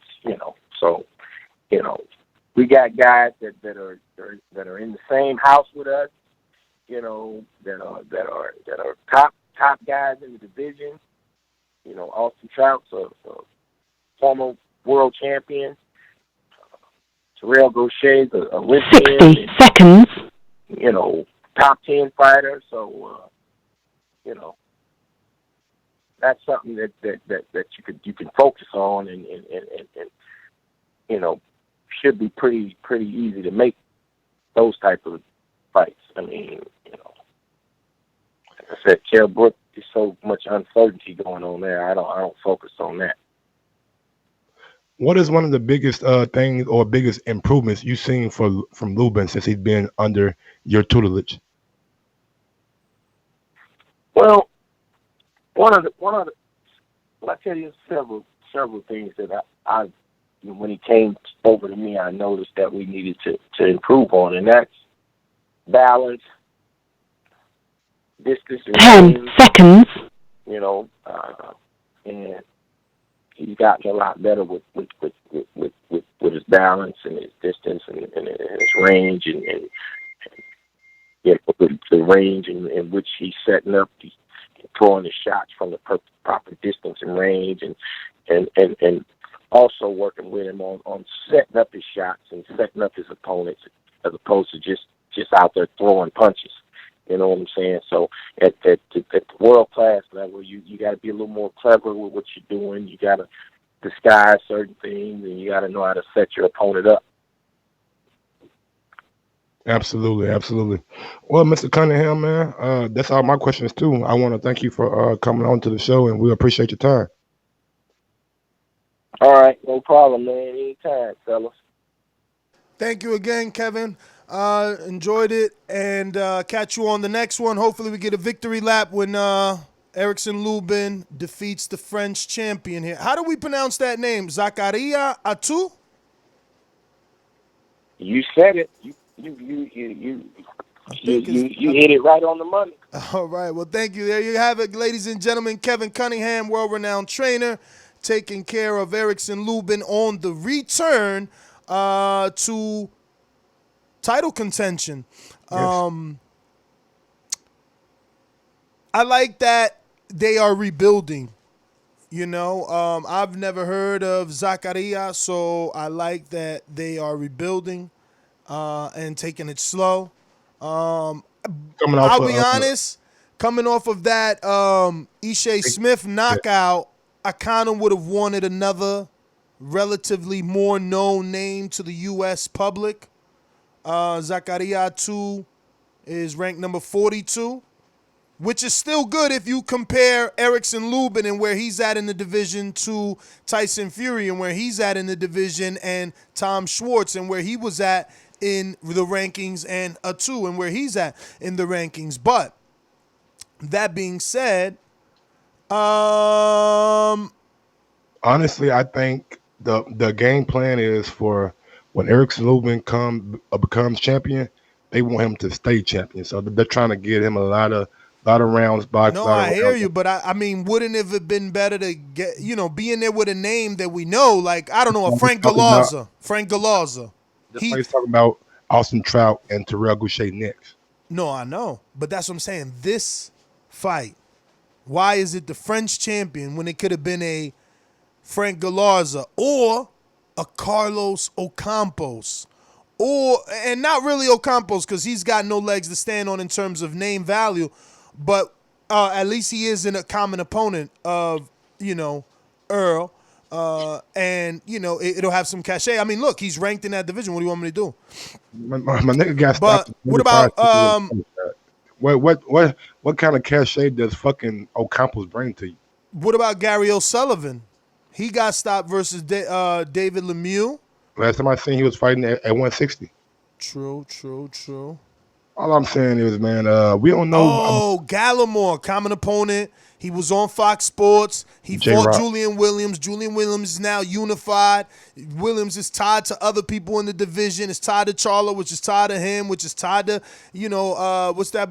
Speaker 14: we got guys that are in the same house with us, that are top guys in the division. Austin Trout's a former world champion. Terrell Gaucher's a Olympian.
Speaker 4: 60 seconds.
Speaker 14: Top 10 fighter. So, that's something that you can focus on and should be pretty easy to make those type of fights. I mean, like I said, Kell Brook, there's so much uncertainty going on there. I don't focus on that.
Speaker 9: What is one of the biggest things or biggest improvements you've seen from Lubin since he's been under your tutelage?
Speaker 14: Well, I tell you several things that I when he came over to me, I noticed that we needed to improve on, and that's balance, distance, and
Speaker 4: 10
Speaker 14: range,
Speaker 4: seconds.
Speaker 14: And he's gotten a lot better with his balance and his distance and his range and the range in which he's setting up, he's throwing his shots from the proper distance and range, and also working with him on setting up his shots and setting up his opponents as opposed to just out there throwing punches. You know what I'm saying? So at the world class level, you got to be a little more clever with what you're doing. You got to disguise certain things, and you got to know how to set your opponent up.
Speaker 9: Absolutely, absolutely. Well, Mr. Cunningham, man, that's all my questions too. I want to thank you for coming on to the show, and we appreciate your time.
Speaker 14: All right, no problem, man. Anytime, fellas.
Speaker 5: Thank you again, Kevin. Enjoyed it, and catch you on the next one. Hopefully we get a victory lap when Erickson Lubin defeats the French champion here. How do we pronounce that name? Zakaria Atu?
Speaker 14: You said it. You hit it right on the money.
Speaker 5: All right. Well, thank you. There you have it, ladies and gentlemen. Kevin Cunningham, world-renowned trainer, taking care of Erickson Lubin on the return to title contention.
Speaker 9: Yes.
Speaker 5: I like that they are rebuilding. I've never heard of Zakaria, so I like that they are rebuilding and taking it slow. I'll be honest, coming off of that Ishe Smith knockout, I kind of would have wanted another relatively more known name to the U.S. public. Zakaria 2 is ranked number 42, which is still good if you compare Erickson Lubin and where he's at in the division to Tyson Fury and where he's at in the division, and Tom Schwartz and where he was at in the rankings, and Atu and where he's at in the rankings. But that being said,
Speaker 9: honestly, I think the game plan is for when Erickson Lubin becomes champion, they want him to stay champion. So they're trying to get him a lot of rounds boxed.
Speaker 5: No, I hear you, but I mean, wouldn't it have been better to get, be in there with a name that we know, like, I don't know, a Frank Gallarza. Frank Gallarza.
Speaker 9: He's talking about Austin Trout and Terrell Gaucher next.
Speaker 5: No, I know. But that's what I'm saying. This fight, why is it the French champion when it could have been a Frank Galarza or a Carlos Ocampos? And not really Ocampos because he's got no legs to stand on in terms of name value, but at least he is in a common opponent of, Earl. And, it'll have some cachet. I mean, look, he's ranked in that division. What do you want me to do?
Speaker 9: My nigga got
Speaker 5: But
Speaker 9: stopped.
Speaker 5: what about
Speaker 9: what kind of cachet does fucking Ocampos bring to you?
Speaker 5: what about Gary O'Sullivan? He got stopped versus David Lemieux.
Speaker 9: Last time I seen he was fighting at 160.
Speaker 5: True.
Speaker 9: All I'm saying is, man, we don't know.
Speaker 5: Oh, Gallimore, common opponent. He was on Fox Sports. He fought Julian Williams. Julian Williams is now unified. Williams is tied to other people in the division. It's tied to Charlo, which is tied to him, which is tied to, what's that?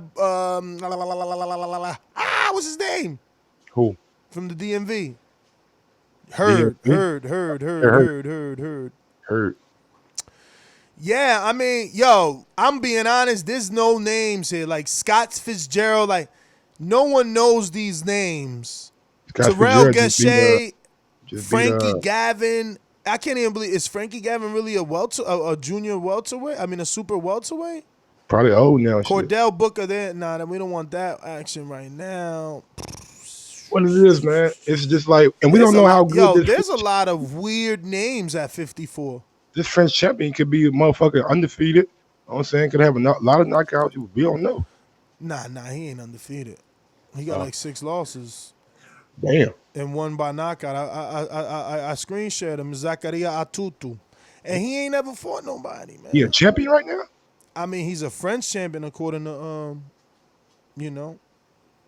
Speaker 5: What's his name?
Speaker 9: Who?
Speaker 5: From the DMV. Heard. Yeah, I mean, I'm being honest. There's no names here. Like Scott Fitzgerald, like no one knows these names. Terrell Gachet, Frankie Gavin. I can't even believe, is Frankie Gavin really a junior welterweight? I mean, a super welterweight?
Speaker 9: Probably old now.
Speaker 5: Cordell Booker there. Nah, we don't want that action right now.
Speaker 9: What it is, man. It's just like, and we don't know how good.
Speaker 5: There's a lot of weird names at 54.
Speaker 9: This French champion could be a motherfucker undefeated. You know what I'm saying? Could have a lot of knockouts. We don't know.
Speaker 5: Nah, he ain't undefeated. He got like 6 losses.
Speaker 9: Damn.
Speaker 5: And one by knockout. I screen shared him, Zakaria Atutu. And he ain't ever fought nobody, man.
Speaker 9: He a champion right now?
Speaker 5: I mean, he's a French champion according to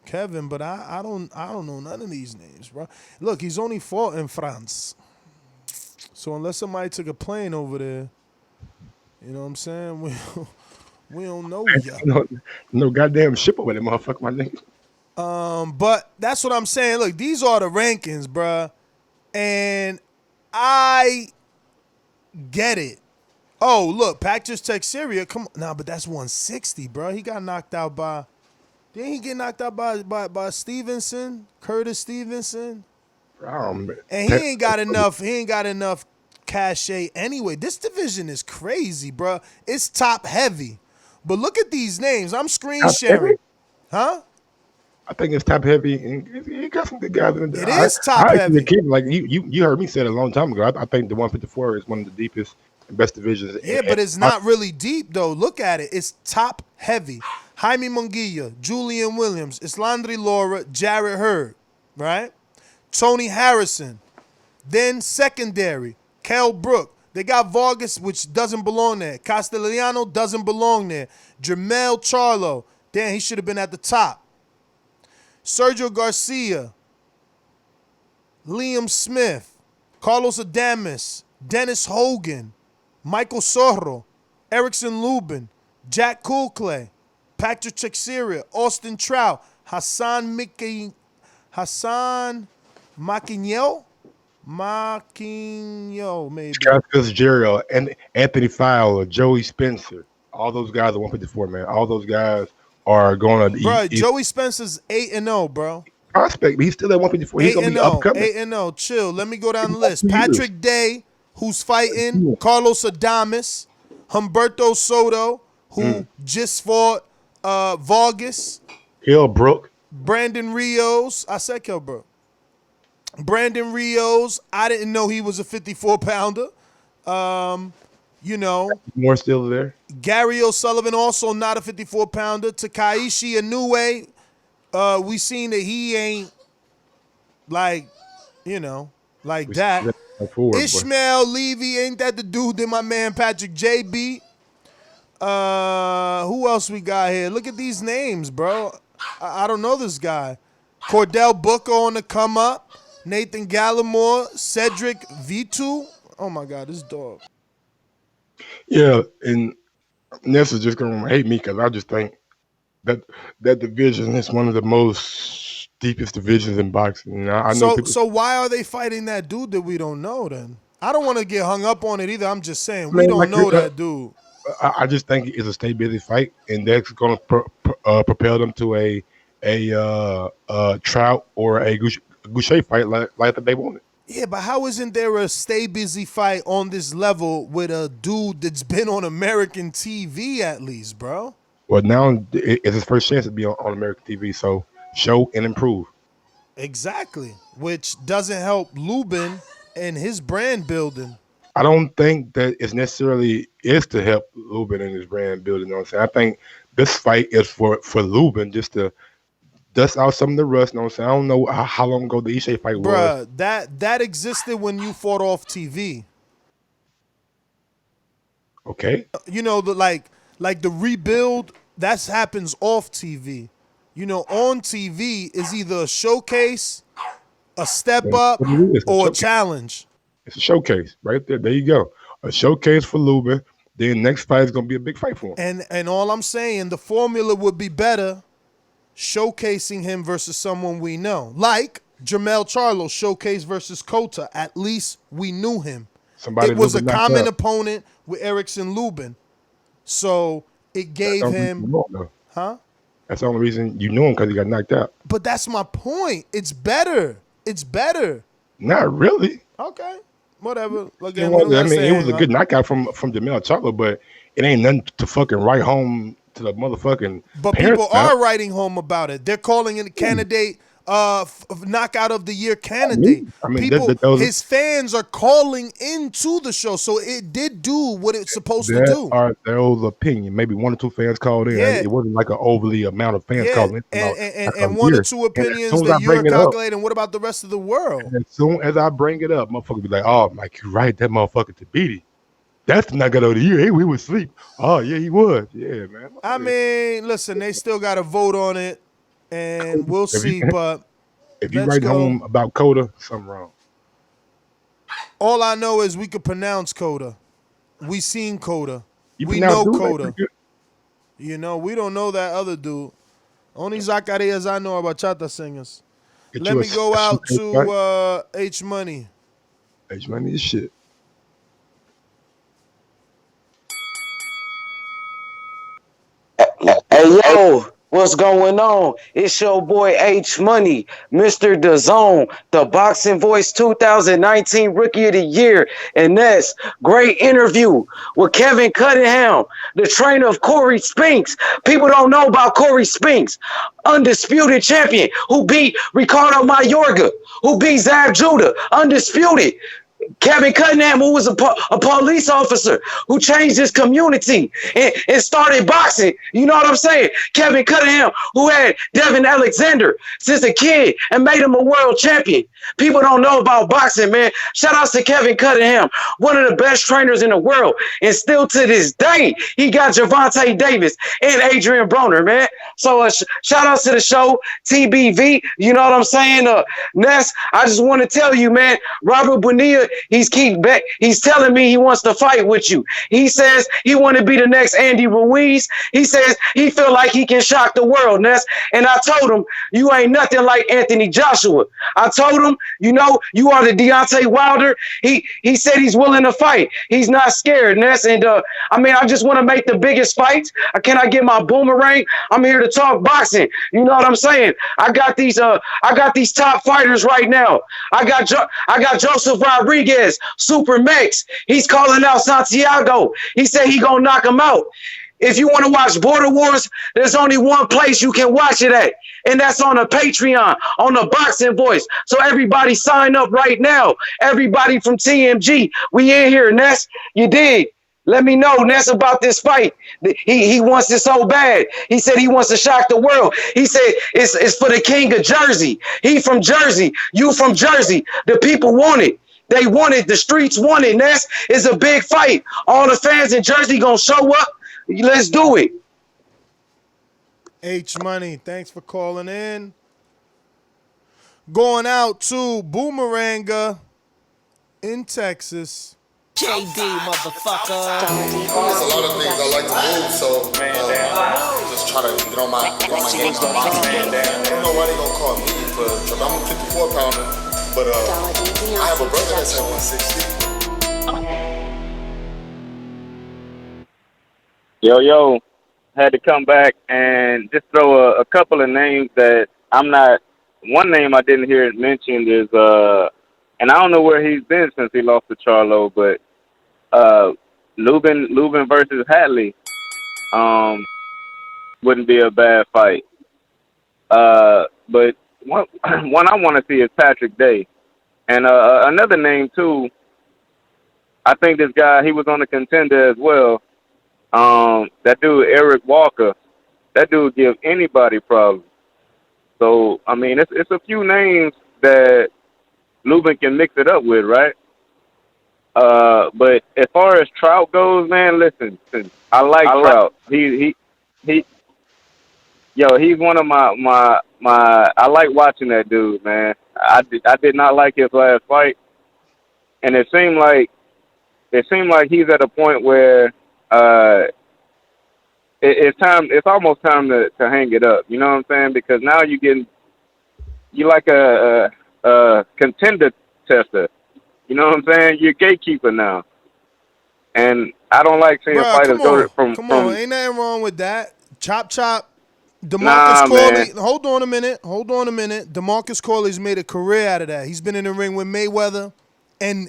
Speaker 5: Kevin, but I don't know none of these names, bro. Look, he's only fought in France. So unless somebody took a plane over there, you know what I'm saying? We don't know yet.
Speaker 9: No goddamn ship over there, motherfucker, my nigga.
Speaker 5: But that's what I'm saying. Look, these are the rankings, bruh. And I get it. Oh, look, Pactus Teixeira, come on. Nah, but that's 160, bro. He got knocked out by... Didn't he get knocked out by Stevenson? Curtis Stevenson? And he ain't got enough cachet anyway. This division is crazy, bro. It's top heavy. But look at these names. I'm screen sharing. Huh?
Speaker 9: I think it's top heavy. And you got some good guys in there.
Speaker 5: It is top heavy.
Speaker 9: Like you heard me say it a long time ago. I think the 154 is one of the deepest and best divisions.
Speaker 5: Yeah, but it's not really deep though. Look at it. It's top heavy. Jaime Munguia, Julian Williams, Islandri Laura, Jarrett Hurd, right? Tony Harrison. Then secondary, Kell Brook. They got Vargas, which doesn't belong there. Castellano doesn't belong there. Jermell Charlo. Damn, he should have been at the top. Sergio Garcia. Liam Smith. Carlos Adames. Dennis Hogan. Michael Sorro. Erickson Lubin. Jack Coolclay. Patrick Teixeira, Austin Trout, Hassan Maquinho, maybe.
Speaker 9: Scott Fitzgerald, and Anthony Fowler, Joey Spencer. All those guys are 154, man. All those guys are going to...
Speaker 5: Bro, Joey Spencer's 8-0, bro.
Speaker 9: Prospect, but he's still at 154. He's going to be upcoming.
Speaker 5: 8-0, chill. Let me go down the list. Patrick Day, who's fighting. Carlos Adames. Humberto Soto, who just fought Vargas.
Speaker 9: Kell Brook.
Speaker 5: Brandon Rios. I said Kell Brook. Brandon Rios. I didn't know he was a 54-pounder.
Speaker 9: More still there.
Speaker 5: Gary O'Sullivan, also not a 54-pounder. Takaishi Inoue. We seen that he ain't like that. Ishmael Levy, ain't that the dude that my man Patrick J beat? Who else we got here? Look at these names, bro. I don't know this guy. Cordell Booker on the come up. Nathan Gallimore. Cedric Vitu. Oh my God, this dog.
Speaker 9: Yeah, and Ness is just gonna hate me because I just think that division is one of the most deepest divisions in boxing. I know
Speaker 5: so why are they fighting that dude that we don't know then? I don't want to get hung up on it either. I'm just saying we don't know that dude.
Speaker 9: I just think it's a stay busy fight, and that's going to propel them to a Trout or a Goucher fight like that they wanted.
Speaker 5: Yeah, but how isn't there a stay busy fight on this level with a dude that's been on American TV at least, bro?
Speaker 9: Well, now it's his first chance to be on American TV, so show and improve.
Speaker 5: Exactly, which doesn't help Lubin and his brand building.
Speaker 9: I don't think that it's necessarily is to help Lubin and his brand building. You know what I'm saying? I think this fight is for Lubin just to dust out some of the rust. You know what I'm saying? I don't know how long ago the Ishe fight was.
Speaker 5: Bruh, that existed when you fought off TV.
Speaker 9: Okay.
Speaker 5: You know, like the rebuild, that happens off TV. You know, on TV is either a showcase, a step up, or a challenge.
Speaker 9: It's a showcase right there. There you go. A showcase for Lubin. Then next fight is going to be a big fight for him.
Speaker 5: And all I'm saying, the formula would be better showcasing him versus someone we know. Like Jermell Charlo showcase versus Kota. At least we knew him. It was a common opponent with Erickson Lubin. So it gave him... Huh?
Speaker 9: That's the only reason you knew him, because he got knocked out.
Speaker 5: But that's my point. It's better. It's better.
Speaker 9: Not really.
Speaker 5: Okay. Whatever. Again,
Speaker 9: it was a good knockout from Jermell Charlo, but it ain't nothing to fucking write home to the motherfucking.
Speaker 5: But people are writing home about it. They're calling it a candidate, knockout of the year candidate.
Speaker 9: I mean,
Speaker 5: people, his fans are calling into the show, so it did do what it's supposed to do.
Speaker 9: Those opinion. Maybe one or two fans called in.
Speaker 5: Yeah.
Speaker 9: It wasn't like an overly amount of fans calling in.
Speaker 5: And one or two opinions that you're calculating. What about the rest of the world?
Speaker 9: And as soon as I bring it up, motherfucker be like, "Oh, Mike, you right, that motherfucker to beat it. That's the knockout of the year. Hey, we was asleep. Oh yeah, he was. Yeah, man.
Speaker 5: I mean, listen, they still got to vote on it, and we'll see. But
Speaker 9: if you write home about Kota, something wrong.
Speaker 5: All I know is we could pronounce Kota. We seen Kota. We
Speaker 9: know
Speaker 5: Kota. You know, we don't know that other dude. Only Zacarias I know are bachata singers. Let me go out to H Money.
Speaker 9: H Money is shit.
Speaker 15: Hey, yo, what's going on? It's your boy H Money, Mr. Dazn, the Boxing Voice 2019 Rookie of the Year. And that's great interview with Kevin Cunningham, the trainer of Corey Spinks. People don't know about Corey Spinks, undisputed champion, who beat Ricardo Mayorga, who beat Zab Judah, undisputed. Kevin Cunningham, who was a police officer, who changed his community and started boxing. You know what I'm saying? Kevin Cunningham, who had Devin Alexander since a kid and made him a world champion. People don't know about boxing, man. Shout outs to Kevin Cunningham, one of the best trainers in the world. And still to this day, he got Gervonta Davis and Adrian Broner, man. So shout outs to the show, TBV. You know what I'm saying? Ness, I just want to tell you, man, Robert Bonilla, he's telling me he wants to fight with you. He says he want to be the next Andy Ruiz. He says he feel like he can shock the world, Ness. And I told him, you ain't nothing like Anthony Joshua. I told him, you know, you are the Deontay Wilder. He said he's willing to fight. He's not scared, Ness. And I mean, I just want to make the biggest fights. Can I get my boomerang? I'm here to talk boxing. You know what I'm saying? I got these top fighters right now. I got Joseph Rodriguez, Super Max. He's calling out Santiago. He said he gonna knock him out. If you want to watch Border Wars, there's only one place you can watch it at, and that's on a Patreon, on the Boxing Voice. So everybody sign up right now. Everybody from TMG, we in here, Ness. You dig? Let me know, Ness, about this fight. He wants it so bad. He said he wants to shock the world. He said it's for the king of Jersey. He from Jersey. You from Jersey. The people want it. They want it. The streets want it, Ness. It's a big fight. All the fans in Jersey gonna show up. Let's do it.
Speaker 5: H Money, thanks for calling in. Going out to Boomeranga in Texas.
Speaker 13: JD, motherfucker.
Speaker 2: There's a lot of things I like to move, so just try to get on my game. I don't know why they gonna call me for I'm a 54 pounder, but I have a brother that's at 160.
Speaker 12: Yo, had to come back and just throw a couple of names that I'm not. One name I didn't hear it mentioned is and I don't know where he's been since he lost to Charlo, but Lubin versus Hatley wouldn't be a bad fight. But one I want to see is Patrick Day, and another name too. I think this guy, he was on the Contender as well. That dude Eric Walker, that dude give anybody problems. So I mean, it's a few names that Lubin can mix it up with, right? But as far as Trout goes, man, listen, I like Trout. He's one of my. I like watching that dude, man. I did not like his last fight, and it seemed like he's at a point where it's time. It's almost time to hang it up. You know what I'm saying? Because now you like a contender tester. You know what I'm saying? You're a gatekeeper now, and I don't like seeing fighters go from.
Speaker 5: Come on, ain't nothing wrong with that. Chop. DeMarcus Corley. Hold on a minute. DeMarcus Corley's made a career out of that. He's been in the ring with Mayweather and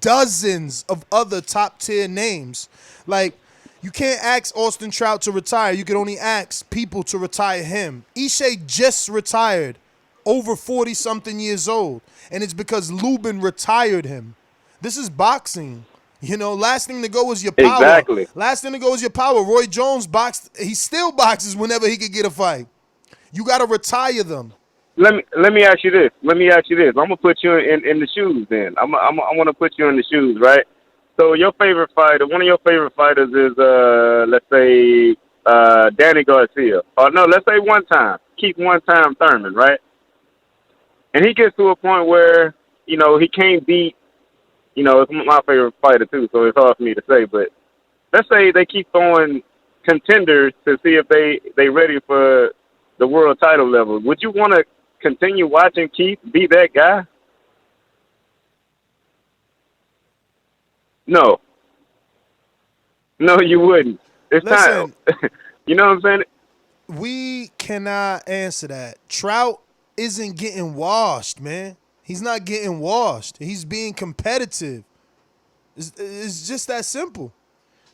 Speaker 5: dozens of other top-tier names. Like, you can't ask Austin Trout to retire. You can only ask people to retire him. Ishe just retired, over 40-something years old, and it's because Lubin retired him. This is boxing. You know, last thing to go is your power.
Speaker 12: Exactly.
Speaker 5: Last thing to go is your power. Roy Jones boxed. He still boxes whenever he could get a fight. You got to retire them.
Speaker 12: Let me ask you this. I'm gonna put you in the shoes. Then I want to put you in the shoes, right? So your favorite fighter, one of your favorite fighters is let's say Danny Garcia, or no, let's say Keith one-time Thurman, right? And he gets to a point where he can't beat. It's my favorite fighter too, so it's hard for me to say. But let's say they keep throwing contenders to see if they ready for the world title level. Would you want to continue watching Keith be that guy? No, you wouldn't. It's time. You know what I'm saying?
Speaker 5: We cannot answer that. Trout isn't getting washed, man. He's not getting washed. He's being competitive. It's just that simple.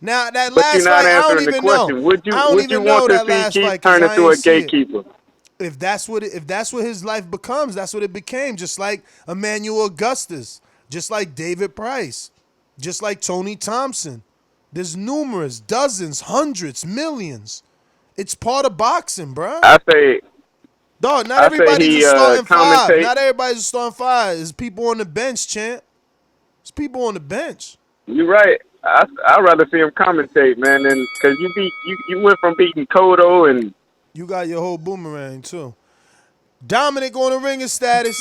Speaker 5: Now that last fight, I don't even know.
Speaker 12: Would you want to see Keith turn into a gatekeeper?
Speaker 5: If that's what his life becomes, that's what it became. Just like Emmanuel Augustus, just like David Price, just like Tony Thompson. There's numerous, dozens, hundreds, millions. It's part of boxing, bro.
Speaker 12: I say.
Speaker 5: Dog, not everybody's a starting five. Not everybody's a starting five. There's people on the bench, champ. There's people on the bench.
Speaker 12: You're right. I'd rather see him commentate, man, because you went from beating Cotto and
Speaker 5: you got your whole boomerang too. Dominic on the ringer status.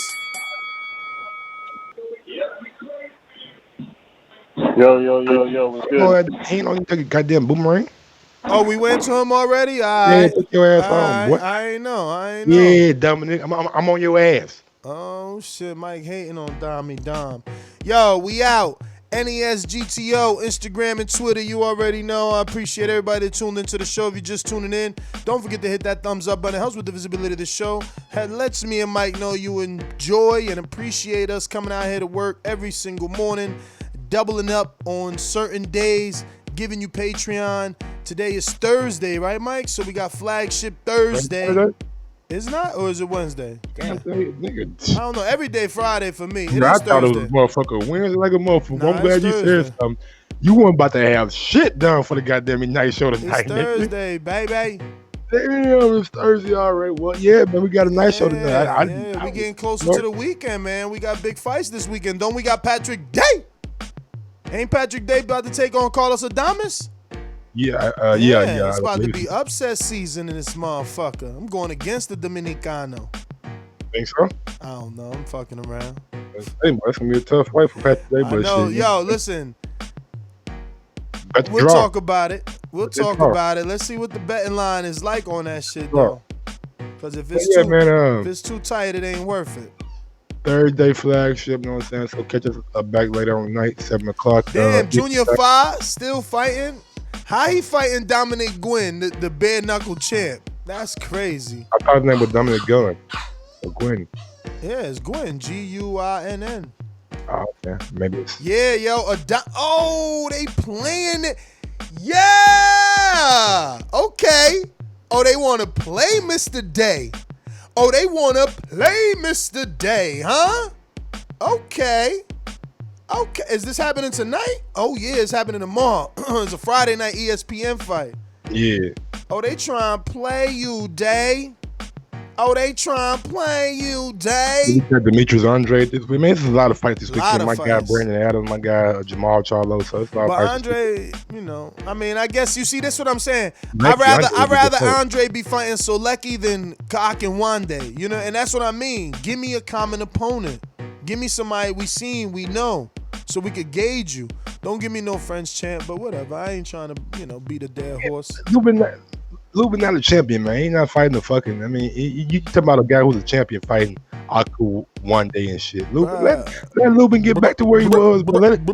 Speaker 12: Yo, what's good?
Speaker 9: He ain't on you take a goddamn boomerang.
Speaker 5: Oh, we went to him already?
Speaker 9: Yeah, took your ass on. What?
Speaker 5: I ain't know.
Speaker 9: Yeah, Dominic, I'm on your ass.
Speaker 5: Oh, shit, Mike hating on Dom. Yo, we out. NESGTO, Instagram and Twitter, you already know. I appreciate everybody that tuned into the show. If you're just tuning in, don't forget to hit that thumbs up button. It helps with the visibility of the show. It lets me and Mike know you enjoy and appreciate us coming out here to work every single morning, doubling up on certain days, giving you Patreon. Today is Thursday, right, Mike? So we got Flagship Thursday. Is it not? Or is it Wednesday? I don't know. Every day Friday for me.
Speaker 9: I thought it was motherfucker Wednesday like a motherfucker. I'm glad you said something. You weren't about to have shit done for the goddamn night show tonight.
Speaker 5: It's Thursday, baby.
Speaker 9: Damn, it's Thursday already. Well, yeah, man, we got a night show tonight.
Speaker 5: We getting closer to the weekend, man. We got big fights this weekend. Don't we got Patrick Day? Ain't Patrick Day about to take on Carlos Adames?
Speaker 9: Yeah.
Speaker 5: It's about to be upset season in this motherfucker. I'm going against the Dominicano.
Speaker 9: Think so?
Speaker 5: I don't know. I'm fucking around.
Speaker 9: Hey, it's gonna be a tough fight for Patrick Day, but
Speaker 5: shit. Yo, listen. We'll talk about it. Let's see what the betting line is like on that shit, though. Because if it's too tight, it ain't worth it.
Speaker 9: Thursday Flagship, you know what I'm saying? So catch us back later on night, 7 o'clock.
Speaker 5: Damn, Junior 5 still fighting. How he fighting Dominic Gwynn, the bare knuckle champ? That's crazy.
Speaker 9: I thought his name was Dominic Gunn. Or Gwynn.
Speaker 5: Yeah, it's Gwynn. Guinn.
Speaker 9: Oh, okay. Maybe it's.
Speaker 5: Yeah, yo. They playing it. Yeah. Okay. Oh, they want to play Mr. Day. Oh, they want to play Mr. Day, huh? Okay. Okay. Is this happening tonight? Oh, yeah, it's happening tomorrow. It's a Friday night ESPN fight.
Speaker 9: Yeah.
Speaker 5: Oh, they trying to play you, Day. Oh, they trying to play you, Day.
Speaker 9: We got Demetrius Andre this week. Man, this is a lot of fights this weekend. My guy
Speaker 5: fights.
Speaker 9: Brandon Adams, my guy Jamal Charlo. So it's a lot of
Speaker 5: But
Speaker 9: fights.
Speaker 5: Andre, you know, I mean, I guess you see, that's what I'm saying. I'd rather Andre be fighting Solecki than Kak and Wande, you know, and that's what I mean. Give me a common opponent. Give me somebody we seen, we know, so we could gauge you. Don't give me no French champ, but whatever. I ain't trying to, you know, beat a dead horse.
Speaker 9: Lubin not a champion, man. He's not fighting the fucking. I mean, you talking about a guy who's a champion fighting Aku one day and shit. Lubin, let Lubin get back to where he was, but let him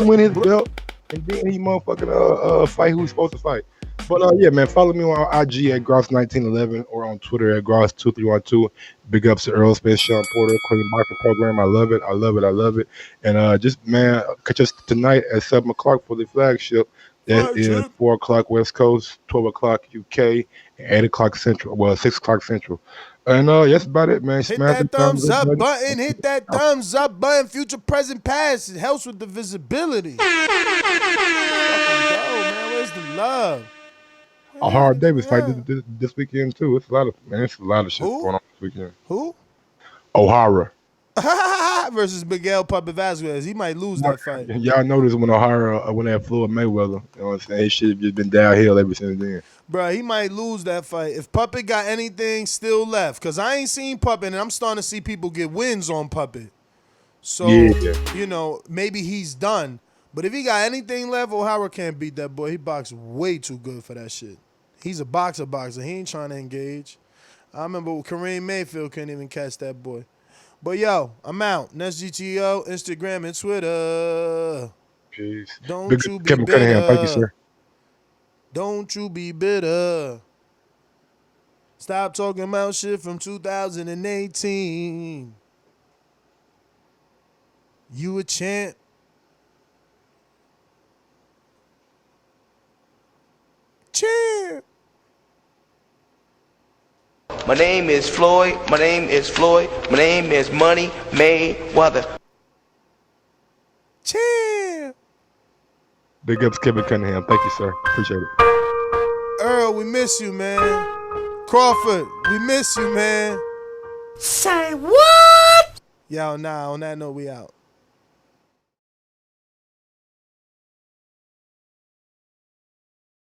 Speaker 9: win his belt, and then he motherfucking fight who he's supposed to fight. But yeah, man, follow me on IG at Gross1911 or on Twitter at Gross2312. Big ups to Errol Spence, Shawn-Porter, Clean Boxing Program. I love it. I love it. I love it. And just, man, catch us tonight at 7 o'clock for the flagship. That is 4 o'clock West Coast, 12 o'clock UK, and 8 o'clock Central. Well, 6 o'clock Central. And that's about it, man.
Speaker 5: Hit that thumbs up button. Hit that thumbs up button. Future, present, past. It helps with the visibility. Fucking go, man. Where's the love?
Speaker 9: O'Hara Davis fight this weekend too. It's a lot of shit going on this weekend.
Speaker 5: Who?
Speaker 9: O'Hara.
Speaker 5: Versus Miguel Puppet Vasquez. He might lose that fight.
Speaker 9: Y'all noticed when O'Hara went at Floyd Mayweather, you know what I'm saying? It should have just been downhill ever since then.
Speaker 5: Bruh, he might lose that fight. If Puppet got anything still left, because I ain't seen Puppet, and I'm starting to see people get wins on Puppet. So, you know, maybe he's done. But if he got anything left, O'Hara can't beat that boy. He boxed way too good for that shit. He's a boxer. He ain't trying to engage. I remember Kareem Mayfield couldn't even catch that boy. But yo, I'm out. Next GTO, Instagram, and Twitter.
Speaker 9: Peace.
Speaker 5: Don't you be
Speaker 9: Kevin
Speaker 5: bitter.
Speaker 9: Cunningham, thank you, sir.
Speaker 5: Don't you be bitter. Stop talking about shit from 2018. You a champ. Champ.
Speaker 13: My name is Floyd. My name is Floyd. My name is Money Mayweather.
Speaker 5: Champ.
Speaker 9: Big ups, Kevin Cunningham. Thank you, sir. Appreciate it.
Speaker 5: Earl, we miss you, man. Crawford, we miss you, man.
Speaker 13: Say what?
Speaker 5: Yo, nah, on that note, we out.